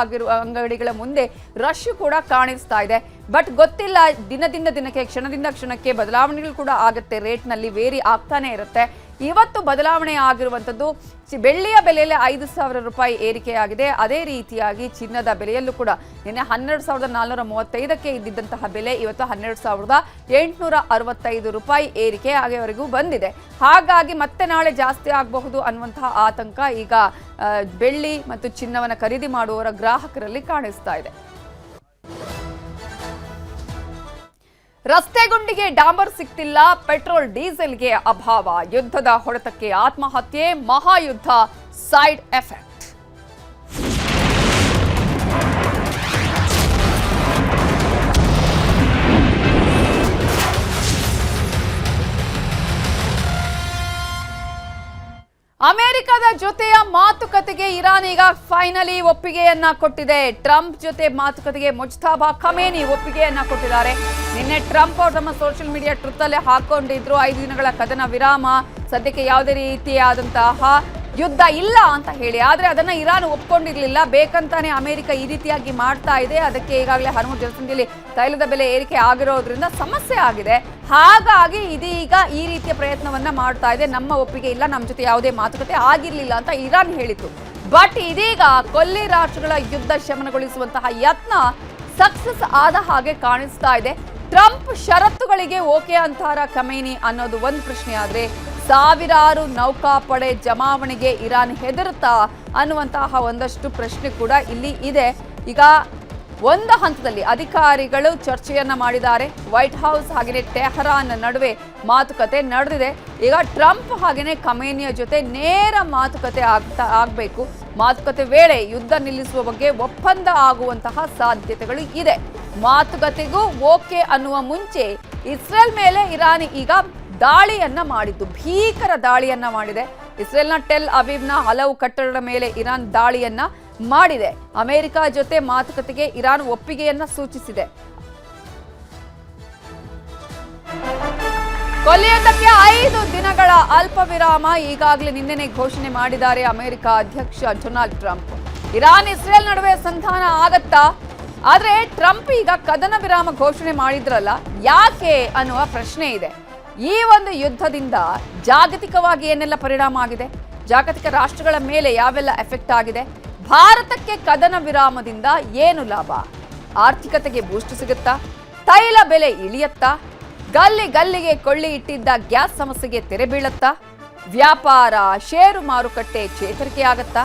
ಅಂಗಡಿಗಳ ಮುಂದೆ ರಶ್ ಕೂಡ ಕಾಣಿಸ್ತಾ ಇದೆ. ಬಟ್ ಗೊತ್ತಿಲ್ಲ, ದಿನದಿಂದ ದಿನಕ್ಕೆ, ಕ್ಷಣದಿಂದ ಕ್ಷಣಕ್ಕೆ ಬದಲಾವಣೆಗಳು ಕೂಡ ಆಗುತ್ತೆ. ರೇಟ್ನಲ್ಲಿ ವೇರಿ ಆಗ್ತಾನೆ ಇರುತ್ತೆ. ಇವತ್ತು ಬದಲಾವಣೆ ಆಗಿರುವಂಥದ್ದು ಬೆಳ್ಳಿಯ ಬೆಲೆಯಲ್ಲಿ 5,000 ರೂಪಾಯಿ ಏರಿಕೆಯಾಗಿದೆ. ಅದೇ ರೀತಿಯಾಗಿ ಚಿನ್ನದ ಬೆಲೆಯಲ್ಲೂ ಕೂಡ ನಿನ್ನೆ 12,435ಕ್ಕೆ ಇದ್ದಿದ್ದಂತಹ ಬೆಲೆ ಇವತ್ತು 12,865 ರೂಪಾಯಿ ಏರಿಕೆ ಆಗೋವರೆಗೂ ಬಂದಿದೆ. ಹಾಗಾಗಿ ಮತ್ತೆ ನಾಳೆ ಜಾಸ್ತಿ ಆಗಬಹುದು ಅನ್ನುವಂತಹ ಆತಂಕ ಈಗ ಬೆಳ್ಳಿ ಮತ್ತು ಚಿನ್ನವನ್ನು ಖರೀದಿ ಮಾಡುವವರ ಗ್ರಾಹಕರಲ್ಲಿ ಕಾಣಿಸ್ತಾ ಇದೆ. ರಸ್ತೆ ಗುಂಡಿಗೆ ಡಾಂಬರ್ ಸಿಗ್ತಿಲ್ಲ, ಪೆಟ್ರೋಲ್ ಡೀಸೆಲ್ಗೆ ಅಭಾವ, ಯುದ್ಧದ ಹೊಡೆತಕ್ಕೆ ಆತ್ಮಹತ್ಯೆ, ಮಹಾಯುದ್ಧ ಸೈಡ್ ಎಫೆಕ್ಟ್. ಅಮೆರಿಕದ ಜೊತೆಯ ಮಾತುಕತೆಗೆ ಇರಾನ್ ಈಗ ಫೈನಲಿ ಒಪ್ಪಿಗೆಯನ್ನ ಕೊಟ್ಟಿದೆ. ಟ್ರಂಪ್ ಜೊತೆ ಮಾತುಕತೆಗೆ ಮುಜ್ತಬಾ ಖಮೇನಿ ಒಪ್ಪಿಗೆಯನ್ನ ಕೊಟ್ಟಿದ್ದಾರೆ. ನಿನ್ನೆ ಟ್ರಂಪ್ ಅವರು ತಮ್ಮ ಸೋಷಿಯಲ್ ಮೀಡಿಯಾ ಟ್ರುತ್ ಅಲ್ಲೇ ಹಾಕೊಂಡಿದ್ರು 5 ದಿನಗಳ ಕದನ ವಿರಾಮ, ಸದ್ಯಕ್ಕೆ ಯಾವುದೇ ರೀತಿಯಾದಂತಹ ಯುದ್ಧ ಇಲ್ಲ ಅಂತ ಹೇಳಿ. ಆದ್ರೆ ಅದನ್ನ ಇರಾನ್ ಒಪ್ಕೊಂಡಿರ್ಲಿಲ್ಲ. ಬೇಕಂತಾನೆ ಅಮೆರಿಕ ಈ ರೀತಿಯಾಗಿ ಮಾಡ್ತಾ ಇದೆ. ಅದಕ್ಕೆ ಈಗಾಗಲೇ ಹರ್ಮುಜ್ ಜಲಸಂಧಿಯಲ್ಲಿ ತೈಲದ ಬೆಲೆ ಏರಿಕೆ ಆಗಿರೋದ್ರಿಂದ ಸಮಸ್ಯೆ ಆಗಿದೆ. ಹಾಗಾಗಿ ಇದೀಗ ಈ ರೀತಿಯ ಪ್ರಯತ್ನವನ್ನ ಮಾಡ್ತಾ ಇದೆ. ನಮ್ಮ ಒಪ್ಪಿಗೆ ಇಲ್ಲ, ನಮ್ಮ ಜೊತೆ ಯಾವುದೇ ಮಾತುಕತೆ ಆಗಿರ್ಲಿಲ್ಲ ಅಂತ ಇರಾನ್ ಹೇಳಿತು. ಬಟ್ ಇದೀಗ ಕೊಲ್ಲಿ ರಾಷ್ಟ್ರಗಳ ಯುದ್ಧ ಶಮನಗೊಳಿಸುವಂತಹ ಯತ್ನ ಸಕ್ಸಸ್ ಆದ ಹಾಗೆ ಕಾಣಿಸ್ತಾ ಇದೆ. ಟ್ರಂಪ್ ಷರತ್ತುಗಳಿಗೆ ಓಕೆ ಅಂತಾರ ಖಮೇನಿ ಅನ್ನೋದು ಒಂದು ಪ್ರಶ್ನೆ. ಆದ್ರೆ ಸಾವಿರಾರು ನೌಕಾಪಡೆ ಜಮಾವಣೆಗೆ ಇರಾನ್ ಹೆದರುತ್ತಾ ಅನ್ನುವಂತಹ ಒಂದಷ್ಟು ಪ್ರಶ್ನೆ ಕೂಡ ಇಲ್ಲಿ ಇದೆ. ಈಗ ಒಂದು ಹಂತದಲ್ಲಿ ಅಧಿಕಾರಿಗಳು ಚರ್ಚೆಯನ್ನ ಮಾಡಿದ್ದಾರೆ. ವೈಟ್ ಹೌಸ್ ಹಾಗೆಯೇ ಟೆಹರಾನ್ ನಡುವೆ ಮಾತುಕತೆ ನಡೆದಿದೆ. ಈಗ ಟ್ರಂಪ್ ಹಾಗೆಯೇ ಖಮೇನಿಯ ಜೊತೆ ನೇರ ಮಾತುಕತೆ ಆಗಬೇಕು. ಮಾತುಕತೆ ವೇಳೆ ಯುದ್ಧ ನಿಲ್ಲಿಸುವ ಬಗ್ಗೆ ಒಪ್ಪಂದ ಆಗುವಂತಹ ಸಾಧ್ಯತೆಗಳು ಇದೆ. ಮಾತುಕತೆಗೂ ಓಕೆ ಅನ್ನುವ ಮುಂಚೆ ಇಸ್ರೇಲ್ ಮೇಲೆ ಇರಾನ್ ಈಗ ದಾಳಿಯನ್ನ ಮಾಡಿದ್ದು, ಭೀಕರ ದಾಳಿಯನ್ನ ಮಾಡಿದೆ. ಇಸ್ರೇಲ್ನ ಟೆಲ್ ಅವೀವ್ನ ಹಲವು ಕಟ್ಟಡಗಳ ಮೇಲೆ ಇರಾನ್ ದಾಳಿಯನ್ನ ಮಾಡಿದೆ. ಅಮೆರಿಕ ಜೊತೆ ಮಾತುಕತೆಗೆ ಇರಾನ್ ಒಪ್ಪಿಗೆಯನ್ನ ಸೂಚಿಸಿದೆ. ಕೊಲ್ಲಿಯುದ್ಧಕ್ಕೆ 5 ದಿನಗಳ ಅಲ್ಪ ವಿರಾಮ ಈಗಾಗಲೇ ನಿನ್ನೆನೇ ಘೋಷಣೆ ಮಾಡಿದ್ದಾರೆ ಅಮೆರಿಕ ಅಧ್ಯಕ್ಷ ಡೊನಾಲ್ಡ್ ಟ್ರಂಪ್. ಇರಾನ್ ಇಸ್ರೇಲ್ ನಡುವೆ ಸಂಧಾನ ಆಗತ್ತಾ? ಆದ್ರೆ ಟ್ರಂಪ್ ಈಗ ಕದನ ವಿರಾಮ ಘೋಷಣೆ ಮಾಡಿದ್ರಲ್ಲ, ಯಾಕೆ ಅನ್ನುವ ಪ್ರಶ್ನೆ ಇದೆ. ಈ ಒಂದು ಯುದ್ಧದಿಂದ ಜಾಗತಿಕವಾಗಿ ಏನೆಲ್ಲ ಪರಿಣಾಮ ಆಗಿದೆ, ಜಾಗತಿಕ ರಾಷ್ಟ್ರಗಳ ಮೇಲೆ ಯಾವೆಲ್ಲ ಎಫೆಕ್ಟ್ ಆಗಿದೆ, ಭಾರತಕ್ಕೆ ಕದನ ವಿರಾಮದಿಂದ ಏನು ಲಾಭ, ಆರ್ಥಿಕತೆಗೆ ಬೂಸ್ಟ್ ಸಿಗುತ್ತಾ, ತೈಲ ಬೆಲೆ ಇಳಿಯತ್ತಾ, ಗಲ್ಲಿಗೆ ಕೊಳ್ಳಿ ಇಟ್ಟಿದ್ದ ಗ್ಯಾಸ್ ಸಮಸ್ಯೆಗೆ ತೆರೆ ಬೀಳತ್ತಾ, ವ್ಯಾಪಾರ ಷೇರು ಮಾರುಕಟ್ಟೆ ಚೇತರಿಕೆಯಾಗತ್ತಾ,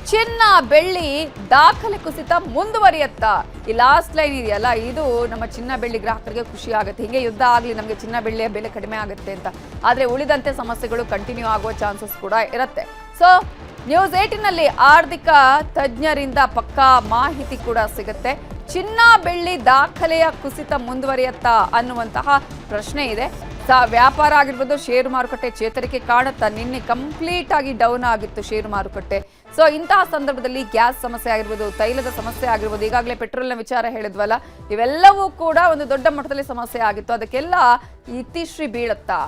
ಚಿನ್ನ ಬೆಳ್ಳಿ ದಾಖಲೆ ಕುಸಿತ ಮುಂದುವರಿಯತ್ತಾ? ಈ ಲಾಸ್ಟ್ ಲೈನ್ ಇದೆಯಲ್ಲ, ಇದು ನಮ್ಮ ಚಿನ್ನ ಬೆಳ್ಳಿ ಗ್ರಾಹಕರಿಗೆ ಖುಷಿ ಆಗುತ್ತೆ. ಹೀಗೆ ಯುದ್ಧ ಆಗಲಿ, ನಮಗೆ ಚಿನ್ನ ಬೆಳ್ಳಿಯ ಬೆಲೆ ಕಡಿಮೆ ಆಗುತ್ತೆ ಅಂತ. ಆದರೆ ಉಳಿದಂತೆ ಸಮಸ್ಯೆಗಳು ಕಂಟಿನ್ಯೂ ಆಗುವ ಚಾನ್ಸಸ್ ಕೂಡ ಇರುತ್ತೆ. ಸೊ ನ್ಯೂಸ್ 18ನಲ್ಲಿ ಆರ್ಥಿಕ ತಜ್ಞರಿಂದ ಪಕ್ಕಾ ಮಾಹಿತಿ ಕೂಡ ಸಿಗುತ್ತೆ. ಚಿನ್ನ ಬೆಳ್ಳಿ ದಾಖಲೆಯ ಕುಸಿತ ಮುಂದುವರಿಯತ್ತಾ ಅನ್ನುವಂತಹ ಪ್ರಶ್ನೆ ಇದೆ. ವ್ಯಾಪಾರ ಆಗಿರ್ಬೋದು, ಷೇರು ಮಾರುಕಟ್ಟೆ ಚೇತರಿಕೆ ಕಾಣುತ್ತಾ? ನಿನ್ನೆ ಕಂಪ್ಲೀಟ್ ಆಗಿ ಡೌನ್ ಆಗಿತ್ತು ಷೇರು ಮಾರುಕಟ್ಟೆ. ಸೊ ಇಂತಹ ಸಂದರ್ಭದಲ್ಲಿ ಗ್ಯಾಸ್ ಸಮಸ್ಯೆ ಆಗಿರ್ಬೋದು, ತೈಲದ ಸಮಸ್ಯೆ ಆಗಿರ್ಬೋದು, ಈಗಾಗಲೇ ಪೆಟ್ರೋಲ್ನ ವಿಚಾರ ಹೇಳಿದ್ವಲ್ಲ, ಇವೆಲ್ಲವೂ ಕೂಡ ಒಂದು ದೊಡ್ಡ ಮಟ್ಟದಲ್ಲಿ ಸಮಸ್ಯೆ ಆಗಿತ್ತು. ಅದಕ್ಕೆಲ್ಲ ಇತಿಶ್ರೀ ಬೀಳುತ್ತಾ?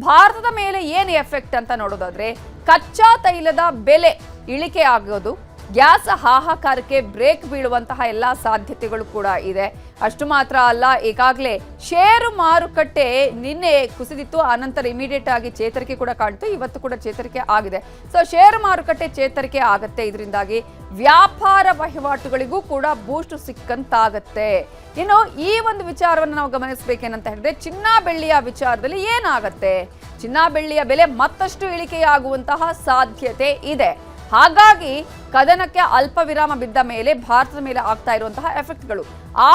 ಭಾರತದ ಮೇಲೆ ಏನು ಎಫೆಕ್ಟ್ ಅಂತ ನೋಡೋದಾದ್ರೆ, ಕಚ್ಚಾ ತೈಲದ ಬೆಲೆ ಇಳಿಕೆ ಆಗೋದು, ಗ್ಯಾಸ್ ಹಾಹಾಕಾರಕ್ಕೆ ಬ್ರೇಕ್ ಬೀಳುವಂತಹ ಎಲ್ಲ ಸಾಧ್ಯತೆಗಳು ಕೂಡ ಇದೆ. ಅಷ್ಟು ಮಾತ್ರ ಅಲ್ಲ, ಈಗಾಗಲೇ ಷೇರು ಮಾರುಕಟ್ಟೆ ನಿನ್ನೆ ಕುಸಿದಿತ್ತು, ಆನಂತರ ಇಮಿಡಿಯೇಟ್ ಆಗಿ ಚೇತರಿಕೆ ಕೂಡ ಕಾಣ್ತು. ಇವತ್ತು ಕೂಡ ಚೇತರಿಕೆ ಆಗಿದೆ. ಸೊ ಷೇರು ಮಾರುಕಟ್ಟೆ ಚೇತರಿಕೆ ಆಗುತ್ತೆ, ಇದರಿಂದಾಗಿ ವ್ಯಾಪಾರ ವಹಿವಾಟುಗಳಿಗೂ ಕೂಡ ಬೂಸ್ಟ್ ಸಿಕ್ಕಂತಾಗತ್ತೆ. ಇನ್ನು ಈ ಒಂದು ವಿಚಾರವನ್ನು ನಾವು ಗಮನಿಸಬೇಕೇನಂತ ಹೇಳಿದ್ರೆ, ಚಿನ್ನ ಬೆಳ್ಳಿಯ ವಿಚಾರದಲ್ಲಿ ಏನಾಗತ್ತೆ? ಚಿನ್ನ ಬೆಳ್ಳಿಯ ಬೆಲೆ ಮತ್ತಷ್ಟು ಇಳಿಕೆಯಾಗುವಂತಹ ಸಾಧ್ಯತೆ ಇದೆ. ಹಾಗಾಗಿ ಕದನಕ್ಕೆ ಅಲ್ಪ ವಿರಾಮ ಬಿದ್ದ ಮೇಲೆ ಭಾರತದ ಮೇಲೆ ಆಗ್ತಾ ಇರುವಂತಹ ಎಫೆಕ್ಟ್ಗಳು,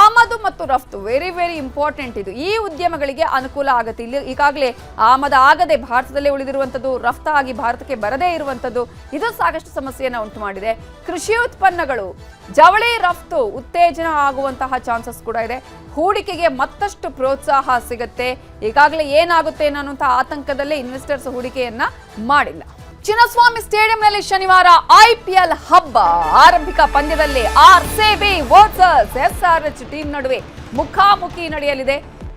ಆಮದು ಮತ್ತು ರಫ್ತು ವೆರಿ ವೆರಿ ಇಂಪಾರ್ಟೆಂಟ್. ಇದು ಈ ಉದ್ಯಮಗಳಿಗೆ ಅನುಕೂಲ ಆಗುತ್ತೆ. ಇಲ್ಲಿ ಈಗಾಗಲೇ ಆಮದು ಆಗದೆ ಭಾರತದಲ್ಲೇ ಉಳಿದಿರುವಂಥದ್ದು, ರಫ್ತಾಗಿ ಭಾರತಕ್ಕೆ ಬರದೇ ಇರುವಂಥದ್ದು, ಇದು ಸಾಕಷ್ಟು ಸಮಸ್ಯೆಯನ್ನು ಉಂಟು ಮಾಡಿದೆ. ಕೃಷಿ ಉತ್ಪನ್ನಗಳು, ಜವಳಿ ರಫ್ತು ಉತ್ತೇಜನ ಆಗುವಂತಹ ಚಾನ್ಸಸ್ ಕೂಡ ಇದೆ. ಹೂಡಿಕೆಗೆ ಮತ್ತಷ್ಟು ಪ್ರೋತ್ಸಾಹ ಸಿಗುತ್ತೆ. ಈಗಾಗಲೇ ಏನಾಗುತ್ತೆ ಅನ್ನುವಂತಹ ಆತಂಕದಲ್ಲೇ ಇನ್ವೆಸ್ಟರ್ಸ್ ಹೂಡಿಕೆಯನ್ನ ಮಾಡಿಲ್ಲ. ಚಿನ್ನಸ್ವಾಮಿ ಸ್ಟೇಡಿಯಂನಲ್ಲಿ ಶನಿವಾರ ಐಪಿಎಲ್ ಹಬ್ಬ. ಆರಂಭಿಕ ಪಂದ್ಯದಲ್ಲಿ ಆರ್ಸಿಬಿ ವರ್ಸಸ್ ಎಸ್ಆರ್ಎಚ್ ಟೀಮ್ ನಡುವೆ ಮುಖಾಮುಖಿ ನಡೆಯಲಿದೆ.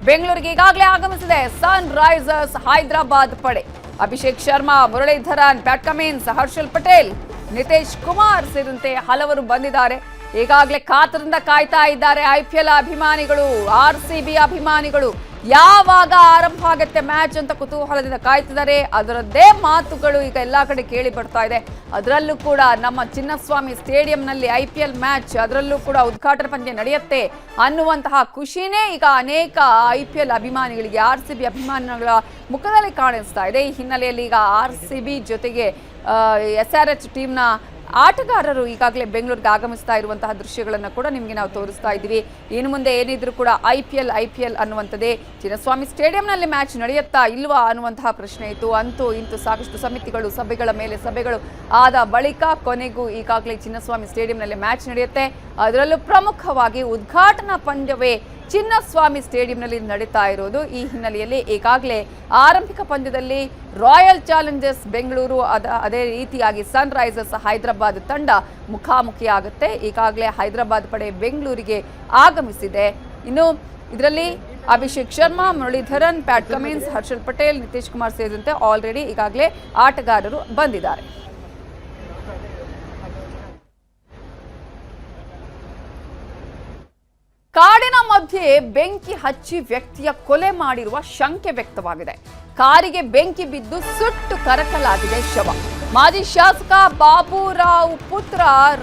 ಬೆಂಗಳೂರಿಗೆ ಈಗಾಗಲೇ ಆಗಮಿಸಿದೆ ಸನ್ ರೈಸರ್ಸ್ ಹೈದರಾಬಾದ್ ಪಡೆ. ಅಭಿಷೇಕ್ ಶರ್ಮಾ, ಮುರಳೀಧರನ್, ಪ್ಯಾಟ್ ಕಮಿನ್ಸ್, ಹರ್ಷಲ್ ಪಟೇಲ್, ನಿತೀಶ್ ಕುಮಾರ್ ಸೇರಿದಂತೆ ಹಲವರು ಬಂದಿದ್ದಾರೆ. ಈಗಾಗಲೇ ಕಾತರದಿಂದ ಕಾಯ್ತಾ ಇದ್ದಾರೆ ಐಪಿಎಲ್ ಅಭಿಮಾನಿಗಳು, ಆರ್ಸಿಬಿ ಅಭಿಮಾನಿಗಳು. ಯಾವಾಗ ಆರಂಭ ಆಗುತ್ತೆ ಮ್ಯಾಚ್ ಅಂತ ಕುತೂಹಲದಿಂದ ಕಾಯ್ತಿದ್ದಾರೆ. ಅದರದ್ದೇ ಮಾತುಗಳು ಈಗ ಎಲ್ಲಾ ಕಡೆ ಕೇಳಿ ಬರ್ತಾ ಇದೆ. ಅದರಲ್ಲೂ ಕೂಡ ನಮ್ಮ ಚಿನ್ನಸ್ವಾಮಿ ಸ್ಟೇಡಿಯಂನಲ್ಲಿ ಐಪಿಎಲ್ ಮ್ಯಾಚ್, ಅದರಲ್ಲೂ ಕೂಡ ಉದ್ಘಾಟನಾ ಪಂದ್ಯ ನಡೆಯುತ್ತೆ ಅನ್ನುವಂತಹ ಖುಷಿನೇ ಈಗ ಅನೇಕ ಐಪಿಎಲ್ ಅಭಿಮಾನಿಗಳಿಗೆ, ಆರ್ಸಿಬಿ ಅಭಿಮಾನಿಗಳ ಮುಖದಲ್ಲಿ ಕಾಣಿಸ್ತಾ ಇದೆ. ಈ ಹಿನ್ನೆಲೆಯಲ್ಲಿ ಈಗ ಆರ್ಸಿಬಿ ಜೊತೆಗೆ ಎಸ್ಆರ್ಎಚ್ ಟೀಮ್ನ ಆಟಗಾರರು ಈಗಾಗಲೇ ಬೆಂಗಳೂರಿಗೆ ಆಗಮಿಸ್ತಾ ಇರುವಂತಹ ದೃಶ್ಯಗಳನ್ನು ಕೂಡ ನಿಮಗೆ ನಾವು ತೋರಿಸ್ತಾ ಇದ್ದೀವಿ. ಇನ್ನು ಮುಂದೆ ಏನಿದ್ರು ಕೂಡ ಐಪಿಎಲ್ ಅನ್ನುವಂಥದ್ದೇ. ಚಿನ್ನಸ್ವಾಮಿ ಸ್ಟೇಡಿಯಂನಲ್ಲಿ ಮ್ಯಾಚ್ ನಡೆಯುತ್ತಾ ಇಲ್ವಾ ಅನ್ನುವಂತಹ ಪ್ರಶ್ನೆ ಇತ್ತು. ಅಂತೂ ಇಂತೂ ಸಾಕಷ್ಟು ಸಮಿತಿಗಳು, ಸಭೆಗಳ ಮೇಲೆ ಸಭೆಗಳು ಆದ ಬಳಿಕ ಕೊನೆಗೂ ಈಗಾಗಲೇ ಚಿನ್ನಸ್ವಾಮಿ ಸ್ಟೇಡಿಯಂನಲ್ಲಿ ಮ್ಯಾಚ್ ನಡೆಯುತ್ತೆ. ಅದರಲ್ಲೂ ಪ್ರಮುಖವಾಗಿ ಉದ್ಘಾಟನಾ ಪಂದ್ಯವೇ ಚಿನ್ನಸ್ವಾಮಿ ಸ್ಟೇಡಿಯಂನಲ್ಲಿ ನಡೀತಾ ಇರೋದು. ಈ ಹಿನ್ನೆಲೆಯಲ್ಲಿ ಈಗಾಗಲೇ ಆರಂಭಿಕ ಪಂದ್ಯದಲ್ಲಿ ರಾಯಲ್ ಚಾಲೆಂಜರ್ಸ್ ಬೆಂಗಳೂರು, ಅದೇ ರೀತಿಯಾಗಿ ಸನ್ ರೈಸರ್ಸ್ ಹೈದರಾಬಾದ್ ತಂಡ ಮುಖಾಮುಖಿಯಾಗುತ್ತೆ. ಈಗಾಗಲೇ ಹೈದರಾಬಾದ್ ಪಡೆ ಬೆಂಗಳೂರಿಗೆ ಆಗಮಿಸಿದೆ. ಇನ್ನು ಇದರಲ್ಲಿ ಅಭಿಷೇಕ್ ಶರ್ಮಾ, ಮುರಳೀಧರನ್, ಪ್ಯಾಟ್ ಕಮಿನ್ಸ್, ಹರ್ಷಲ್ ಪಟೇಲ್, ನಿತೀಶ್ ಕುಮಾರ್ ಸೇರಿದಂತೆ ಆಲ್ರೆಡಿ ಈಗಾಗಲೇ ಆಟಗಾರರು ಬಂದಿದ್ದಾರೆ. ಕಾಡಿನ ಮಧ್ಯೆ ಬೆಂಕಿ ಹಚ್ಚಿ ವ್ಯಕ್ತಿಯ ಕೊಲೆ ಮಾಡಿರುವ ಶಂಕೆ ವ್ಯಕ್ತವಾಗಿದೆ. ಕಾರಿಗೆ ಬೆಂಕಿ ಬಿದ್ದು ಸುಟ್ಟು ಕರಕಲಾಗಿದೆ ಶವ. ಮಾಜಿ ಶಾಸಕ ಬಾಬುರಾವ್ ಪುತ್ರ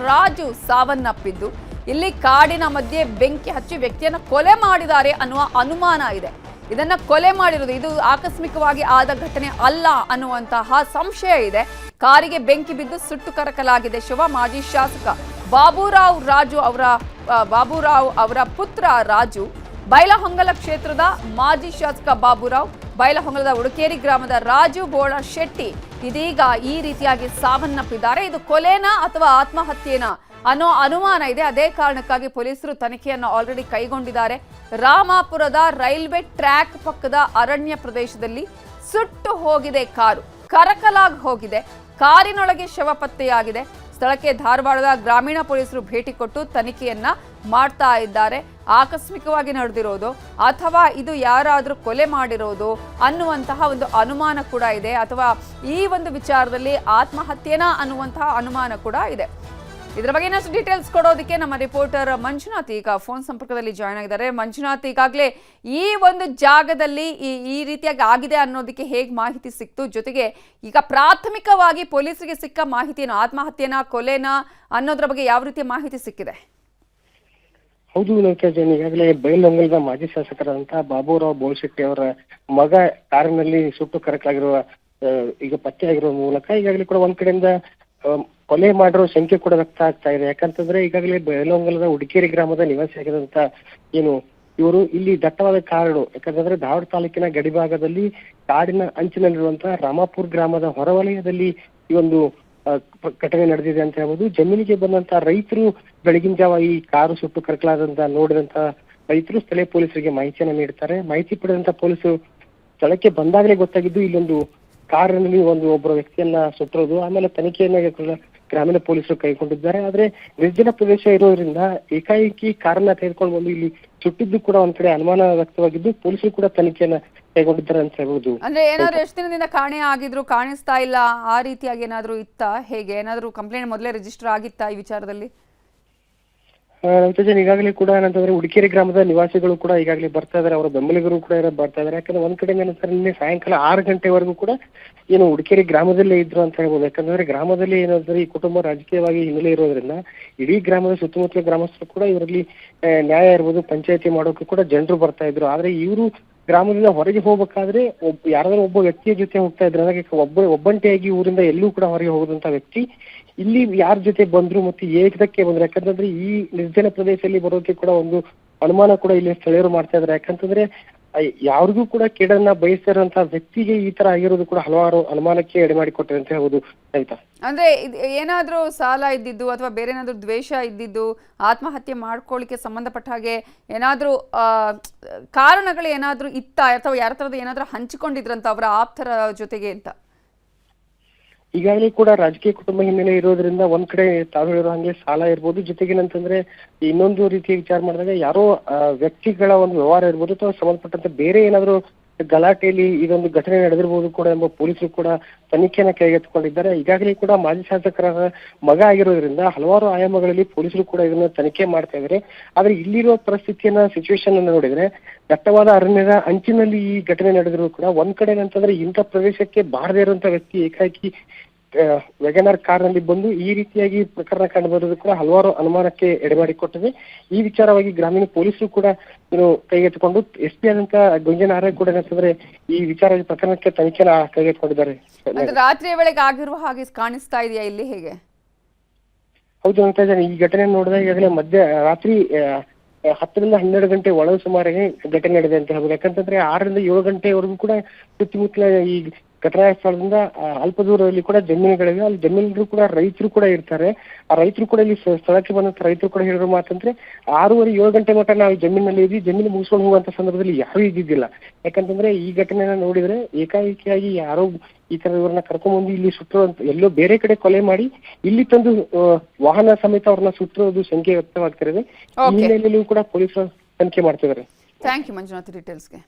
ರಾಜು ಸಾವನ್ನಪ್ಪಿದ್ದು, ಇಲ್ಲಿ ಕಾಡಿನ ಮಧ್ಯೆ ಬೆಂಕಿ ಹಚ್ಚಿ ವ್ಯಕ್ತಿಯನ್ನು ಕೊಲೆ ಮಾಡಿದ್ದಾರೆ ಅನ್ನುವ ಅನುಮಾನ ಇದೆ. ಇದನ್ನ ಕೊಲೆ ಮಾಡಿರೋದು, ಇದು ಆಕಸ್ಮಿಕವಾಗಿ ಆದ ಘಟನೆ ಅಲ್ಲ ಅನ್ನುವಂತಹ ಸಂಶಯ ಇದೆ. ಕಾರಿಗೆ ಬೆಂಕಿ ಬಿದ್ದು ಸುಟ್ಟು ಕರಕಲಾಗಿದೆ ಶವ. ಮಾಜಿ ಶಾಸಕ ಬಾಬುರಾವ್ ಅವರ ಪುತ್ರ ರಾಜು, ಬೈಲಹೊಂಗಲ ಕ್ಷೇತ್ರದ ಮಾಜಿ ಶಾಸಕ ಬಾಬುರಾವ್, ಬೈಲಹೊಂಗಲದ ಉಡುಕೇರಿ ಗ್ರಾಮದ ರಾಜು ಬೋಳ ಶೆಟ್ಟಿ ಇದೀಗ ಈ ರೀತಿಯಾಗಿ ಸಾವನ್ನಪ್ಪಿದ್ದಾರೆ. ಇದು ಕೊಲೆನಾ ಅಥವಾ ಆತ್ಮಹತ್ಯೆನಾ ಅನ್ನೋ ಅನುಮಾನ ಇದೆ. ಅದೇ ಕಾರಣಕ್ಕಾಗಿ ಪೊಲೀಸರು ತನಿಖೆಯನ್ನು ಆಲ್ರೆಡಿ ಕೈಗೊಂಡಿದ್ದಾರೆ. ರಾಮಾಪುರದ ರೈಲ್ವೆ ಟ್ರ್ಯಾಕ್ ಪಕ್ಕದ ಅರಣ್ಯ ಪ್ರದೇಶದಲ್ಲಿ ಸುಟ್ಟು ಹೋಗಿದೆ ಕಾರು, ಕರಕಲಾಗಿ ಹೋಗಿದೆ. ಕಾರಿನೊಳಗೆ ಶವ ಪತ್ತೆಯಾಗಿದೆ. ಸ್ಥಳಕ್ಕೆ ಧಾರವಾಡದ ಗ್ರಾಮೀಣ ಪೊಲೀಸರು ಭೇಟಿ ಕೊಟ್ಟು ತನಿಖೆಯನ್ನ ಮಾಡ್ತಾ ಇದ್ದಾರೆ. ಆಕಸ್ಮಿಕವಾಗಿ ನಡೆದಿರೋದು ಅಥವಾ ಇದು ಯಾರಾದರೂ ಕೊಲೆ ಮಾಡಿರೋದು ಅನ್ನುವಂತಹ ಒಂದು ಅನುಮಾನ ಕೂಡ ಇದೆ, ಅಥವಾ ಈ ಒಂದು ವಿಚಾರದಲ್ಲಿ ಆತ್ಮಹತ್ಯೆನಾ ಅನ್ನುವಂತಹ ಅನುಮಾನ ಕೂಡ ಇದೆ. ಇದರ ಬಗ್ಗೆ ಇನ್ನಷ್ಟು ಡೀಟೇಲ್ಸ್ ಕೊಡೋದಕ್ಕೆ ನಮ್ಮ ರಿಪೋರ್ಟರ್ ಮಂಜುನಾಥ್ ಈಗ ಫೋನ್ ಸಂಪರ್ಕದಲ್ಲಿ ಜಾಯ್ನ್ ಆಗಿದ್ದಾರೆ. ಮಂಜುನಾಥ್, ಈಗಾಗಲೇ ಈ ಒಂದು ಜಾಗದಲ್ಲಿ ಈ ರೀತಿಯಾಗಿ ಆಗಿದೆ ಅನ್ನೋದಕ್ಕೆ ಹೇಗೆ ಮಾಹಿತಿ ಸಿಕ್ತು? ಜೊತೆಗೆ ಈಗ ಪ್ರಾಥಮಿಕವಾಗಿ ಪೊಲೀಸರಿಗೆ ಸಿಕ್ಕ ಮಾಹಿತಿಯನ್ನು ಆತ್ಮಹತ್ಯೆನಾ ಕೊಲೆನಾ ಅನ್ನೋದ್ರ ಬಗ್ಗೆ ಯಾವ ರೀತಿಯ ಮಾಹಿತಿ ಸಿಕ್ಕಿದೆ? ಹೌದು ನೌಕಾಜನ್, ಈಗಾಗಲೇ ಬೈಲಹೊಂಗಲದ ಮಾಜಿ ಶಾಸಕರಾದಂತಹ ಬಾಬುರಾವ್ ಬೋಳ್ಶೆಟ್ಟಿ ಅವರ ಮಗ ಕಾರಿನಲ್ಲಿ ಸುಟ್ಟು ಕರಕಲಾಗಿರುವ ಈಗ ಪತ್ತೆಯಾಗಿರುವ ಮೂಲಕ ಈಗಾಗಲೇ ಕೂಡ ಒಂದ್ ಕಡೆಯಿಂದ ಕೊಲೆ ಮಾಡಿರೋ ಸಂಖ್ಯೆ ಕೂಡ ವ್ಯಕ್ತ ಆಗ್ತಾ ಇದೆ. ಯಾಕಂತಂದ್ರೆ ಈಗಾಗಲೇ ಬೈಲಹೊಂಗಲದ ಉಡಿಕೇರಿ ಗ್ರಾಮದ ನಿವಾಸಿಯಾಗಿರುವಂತ ಏನು ಇವರು ಇಲ್ಲಿ ದಟ್ಟವಾದ ಕಾಡು, ಯಾಕಂತಂದ್ರೆ ಧಾರವಾಡ ತಾಲೂಕಿನ ಗಡಿಭಾಗದಲ್ಲಿ ಕಾಡಿನ ಅಂಚಿನಲ್ಲಿರುವಂತಹ ರಾಮಾಪುರ್ ಗ್ರಾಮದ ಹೊರವಲಯದಲ್ಲಿ ಈ ಒಂದು ಘಟನೆ ನಡೆದಿದೆ ಅಂತ ಹೇಳ್ಬೋದು. ಜಮೀನಿಗೆ ಬಂದಂತ ರೈತರು ಬೆಳಗಿನ ಜಾವ ಈ ಕಾರು ಸುಟ್ಟು ಕರಕಲಾದಂತ ನೋಡಿದಂತ ರೈತರು ಸ್ಥಳೀಯ ಪೊಲೀಸರಿಗೆ ಮಾಹಿತಿಯನ್ನ ನೀಡ್ತಾರೆ. ಮಾಹಿತಿ ಪಡೆದಂತ ಪೊಲೀಸರು ಸ್ಥಳಕ್ಕೆ ಬಂದಾಗಲೇ ಗೊತ್ತಾಗಿದ್ದು ಇಲ್ಲೊಂದು ಕಾರಿನಲ್ಲಿ ಒಬ್ಬರ ವ್ಯಕ್ತಿಯನ್ನ ಸುಟ್ಟಿರೋದು. ಆಮೇಲೆ ತನಿಖೆಯನ್ನ ಗ್ರಾಮೀಣ ಪೊಲೀಸರು ಕೈಗೊಂಡಿದ್ದಾರೆ. ಆದ್ರೆ ನಿರ್ಜನ ಪ್ರದೇಶ ಇರೋದ್ರಿಂದ ಏಕಾಏಕಿ ಕಾರನ್ನ ತೆಗೆದುಕೊಂಡು ಬಂದು ಇಲ್ಲಿ ಸುಟ್ಟಿದ್ದು ಕೂಡ ಒಂದ್ ಕಡೆ ಅನುಮಾನ ವ್ಯಕ್ತವಾಗಿದ್ದು ಪೊಲೀಸರು ಕೂಡ ತನಿಖೆಯನ್ನ ಕೈಗೊಂಡಿದ್ದಾರೆ ಅಂತ ಹೇಳ್ಬೋದು. ಅಂದ್ರೆ ಏನಾದ್ರು ಎಷ್ಟು ದಿನದಿಂದ ಕಾಣೆ ಆಗಿದ್ರು, ಕಾಣಿಸ್ತಾ ಇಲ್ಲ, ಆ ರೀತಿಯಾಗಿ ಏನಾದ್ರು ಇತ್ತಾ? ಹೇಗೆ ಏನಾದ್ರು ಕಂಪ್ಲೇಂಟ್ ಮೊದಲೇ ರಿಜಿಸ್ಟರ್ ಆಗಿತ್ತಾ ಈ ವಿಚಾರದಲ್ಲಿ? ಈಗಾಗಲೇ ಕೂಡ ಏನಂತಂದ್ರೆ ಉಡಿಕೇರಿ ಗ್ರಾಮದ ನಿವಾಸಿಗಳು ಕೂಡ ಈಗಾಗಲೇ ಬರ್ತಾ ಇದಾರೆ, ಅವರ ಬೆಂಬಲಿಗರು ಕೂಡ ಬರ್ತಾ ಇದಾರೆ. ಯಾಕಂದ್ರೆ ಒಂದ್ ಕಡೆ ಏನಂತಾರೆ ನಿನ್ನೆ ಸಾಯಂಕಾಲ 6 ಗಂಟೆವರೆಗೂ ಕೂಡ ಏನು ಉಡಿಕೇರಿ ಗ್ರಾಮದಲ್ಲೇ ಇದ್ರು ಅಂತ ಹೇಳ್ಬೋದು. ಯಾಕಂದ್ರೆ ಗ್ರಾಮದಲ್ಲಿ ಏನಂದ್ರೆ ಈ ಕುಟುಂಬ ರಾಜಕೀಯವಾಗಿ ಹಿನ್ನೆಲೆ ಇರೋದ್ರಿಂದ ಇಡೀ ಗ್ರಾಮದ ಸುತ್ತಮುತ್ತಲ ಗ್ರಾಮಸ್ಥರು ಕೂಡ ಇವರಲ್ಲಿ ನ್ಯಾಯ ಇರ್ಬೋದು, ಪಂಚಾಯತಿ ಮಾಡೋಕೆ ಕೂಡ ಜನರು ಬರ್ತಾ ಇದ್ರು. ಆದ್ರೆ ಇವರು ಗ್ರಾಮದಿಂದ ಹೊರಗೆ ಹೋಗ್ಬೇಕಾದ್ರೆ ಯಾರಾದ್ರೂ ಒಬ್ಬ ವ್ಯಕ್ತಿಯ ಜೊತೆ ಹೋಗ್ತಾ ಇದ್ರು. ಹಾಗಾಗಿ ಒಬ್ಬಂಟಿಯಾಗಿ ಊರಿಂದ ಎಲ್ಲೂ ಕೂಡ ಹೊರಗೆ ಹೋಗದಂತ ವ್ಯಕ್ತಿ ಇಲ್ಲಿ ಯಾರ ಜೊತೆ ಬಂದ್ರು ಮತ್ತೆ ಏಕದಕ್ಕೆ ಬಂದ್ರು. ಯಾಕಂತಂದ್ರೆ ಈ ನಿರ್ಜನ ಪ್ರದೇಶದಲ್ಲಿ ಬರೋಕೆ ಕೂಡ ಒಂದು ಅನುಮಾನ ಕೂಡ ಇಲ್ಲಿ ಸ್ಥಳೀಯರು ಮಾಡ್ತಾ ಇದಾರೆ. ಯಾಕಂತಂದ್ರೆ ಯಾರಿಗೂ ಕೂಡ ಕೇಡನ್ನ ಬಯಸ್ತಿರುವಂತಹ ವ್ಯಕ್ತಿಗೆ ಈ ತರ ಆಗಿರೋದು ಕೂಡ ಹಲವಾರು ಅನುಮಾನಕ್ಕೆ ಎಡೆ ಮಾಡಿಕೊಟ್ಟಿದೆ ಅಂತ ಹೇಳ್ಬೋದು. ಆಯ್ತಾ, ಅಂದ್ರೆ ಏನಾದ್ರೂ ಸಾಲ ಇದ್ದಿದ್ದು ಅಥವಾ ಬೇರೆ ಏನಾದ್ರೂ ದ್ವೇಷ ಇದ್ದಿದ್ದು, ಆತ್ಮಹತ್ಯೆ ಮಾಡ್ಕೊಳ್ಳಿಕ್ಕೆ ಸಂಬಂಧಪಟ್ಟ ಹಾಗೆ ಏನಾದ್ರೂ ಕಾರಣಗಳು ಏನಾದ್ರೂ ಇತ್ತಾ, ಅಥವಾ ಯಾರ ತರದ ಏನಾದ್ರೂ ಹಂಚಿಕೊಂಡಿದ್ರಂತ ಅವರ ಆಪ್ತರ ಜೊತೆಗೆ ಅಂತ? ಈಗಾಗಲೇ ಕೂಡ ರಾಜಕೀಯ ಕುಟುಂಬ ಹಿನ್ನೆಲೆ ಇರೋದ್ರಿಂದ ಒಂದ್ ಕಡೆ ತಾವು ಹೇಳಿರೋ ಹಂಗೆ ಸಾಲ ಇರ್ಬೋದು, ಜೊತೆಗೇನಂತಂದ್ರೆ ಇನ್ನೊಂದು ರೀತಿಯ ವಿಚಾರ ಮಾಡಿದಾಗ ಯಾರೋ ವ್ಯಕ್ತಿಗಳ ಒಂದು ವ್ಯವಹಾರ ಇರ್ಬೋದು ಅಥವಾ ಸಂಬಂಧಪಟ್ಟಂತೆ ಬೇರೆ ಏನಾದ್ರು ಗಲಾಟೆಯಲ್ಲಿ ಇದೊಂದು ಘಟನೆ ನಡೆದಿರ್ಬೋದು ಕೂಡ ಎಂಬ ಪೊಲೀಸರು ಕೂಡ ತನಿಖೆಯನ್ನ ಕೈಗೆತ್ತಿಕೊಂಡಿದ್ದಾರೆ. ಈಗಾಗಲೇ ಕೂಡ ಮಾಜಿ ಶಾಸಕರ ಮಗ ಆಗಿರೋದ್ರಿಂದ ಹಲವಾರು ಆಯಾಮಗಳಲ್ಲಿ ಪೊಲೀಸರು ಕೂಡ ಇದನ್ನ ತನಿಖೆ ಮಾಡ್ತಾ ಇದ್ದಾರೆ. ಆದ್ರೆ ಇಲ್ಲಿರುವ ಸಿಚುವೇಶನ್ ಅನ್ನ ನೋಡಿದ್ರೆ ದಟ್ಟವಾದ ಅರಣ್ಯದ ಅಂಚಿನಲ್ಲಿ ಈ ಘಟನೆ ನಡೆದಿರೋದು ಕೂಡ ಒಂದ್ ಕಡೆ ಏನಂತಂದ್ರೆ ಇಂಥ ಪ್ರದೇಶಕ್ಕೆ ಬಾರದೇ ಇರುವಂತ ವ್ಯಕ್ತಿ ಏಕಾಏಕಿ ವೆಗನರ್ ಕಾರ್ನಲ್ಲಿ ಬಂದು ಈ ರೀತಿಯಾಗಿ ಪ್ರಕರಣ ಕಂಡು ಬರೋದು ಕೂಡ ಹಲವಾರು ಅನುಮಾನಕ್ಕೆ ಎಡೆಮಾಡಿಕೊಟ್ಟಿದೆ. ಈ ವಿಚಾರವಾಗಿ ಗ್ರಾಮೀಣ ಪೊಲೀಸರು ಕೂಡ ಕೈಗೆತ್ತಿಕೊಂಡು SP ಆದಂತ ಗುಂಜನ್ ಆರ್ಯ ಕೂಡ ಏನಂತಂದ್ರೆ ಈ ವಿಚಾರ ಪ್ರಕರಣಕ್ಕೆ ತನಿಖೆನ ಕೈಗೆತ್ತಿಕೊಂಡಿದ್ದಾರೆ. ರಾತ್ರಿಯ ವೇಳೆಗೆ ಆಗಿರುವ ಹಾಗೆ ಕಾಣಿಸ್ತಾ ಇದೆಯಾ ಇಲ್ಲಿ? ಹೇಗೆ? ಹೌದು ಅಂತ ಇದ್ದಾರೆ. ಈ ಘಟನೆ ನೋಡಿದಾಗ ಈಗಾಗಲೇ ರಾತ್ರಿ 10 ರಿಂದ 12 ಗಂಟೆ ಒಳಗೆ ಸುಮಾರಿಗೆ ಘಟನೆ ನಡೆದಿದೆ ಅಂತ ಹೇಳ್ಬೋದು. ಯಾಕಂತಂದ್ರೆ 6 ರಿಂದ 7 ಗಂಟೆವರೆಗೂ ಕೂಡ ಸುತ್ತಮುತ್ತಲ ಈ ಘಟನಾ ಸ್ಥಳದಿಂದ ಅಲ್ಪ ದೂರದಲ್ಲಿ ಕೂಡ ಜಮೀನುಗಳಿವೆ. ಅಲ್ಲಿ ಜಮೀನುಗಳು ಕೂಡ ರೈತರು ಕೂಡ ಇರ್ತಾರೆ. ಆ ರೈತರು ಕೂಡ ಇಲ್ಲಿ ಸ್ಥಳಕ್ಕೆ ಬಂದಂತ ರೈತರು ಕೂಡ ಹೇಳಿರೋ ಮಾತಂದ್ರೆ 6:30-7 ಗಂಟೆ ಮಟ್ಟ ನಾವು ಜಮೀನಲ್ಲಿ ಇದ್ವಿ, ಜಮೀನು ಮುಗಿಸ್ಕೊಂಡು ಹೋಗುವಂತ ಸಂದರ್ಭದಲ್ಲಿ ಯಾರು ಇದ್ದಿದ್ದಿಲ್ಲ. ಯಾಕಂತಂದ್ರೆ ಈ ಘಟನೆನ ನೋಡಿದ್ರೆ ಏಕಾಏಕಿಯಾಗಿ ಯಾರೋ ಈ ತರ ಇವ್ರನ್ನ ಕರ್ಕೊಂಡ್ಬಂದು ಇಲ್ಲಿ ಸುಟ್ಟಿರುವಂತ ಎಲ್ಲೋ ಬೇರೆ ಕಡೆ ಕೊಲೆ ಮಾಡಿ ಇಲ್ಲಿ ತಂದು ವಾಹನ ಸಮೇತ ಅವ್ರನ್ನ ಸುಟ್ಟಿರೋದು ಸಂಖ್ಯೆ ವ್ಯಕ್ತವಾಗ್ತಿರೋದು. ಈ ಹಿನ್ನೆಲೆಯಲ್ಲೂ ಕೂಡ ಪೊಲೀಸರು ತನಿಖೆ ಮಾಡ್ತಿದ್ದಾರೆ. Thank you Manjunath ಡೀಟೇಲ್ಸ್ಗೆ.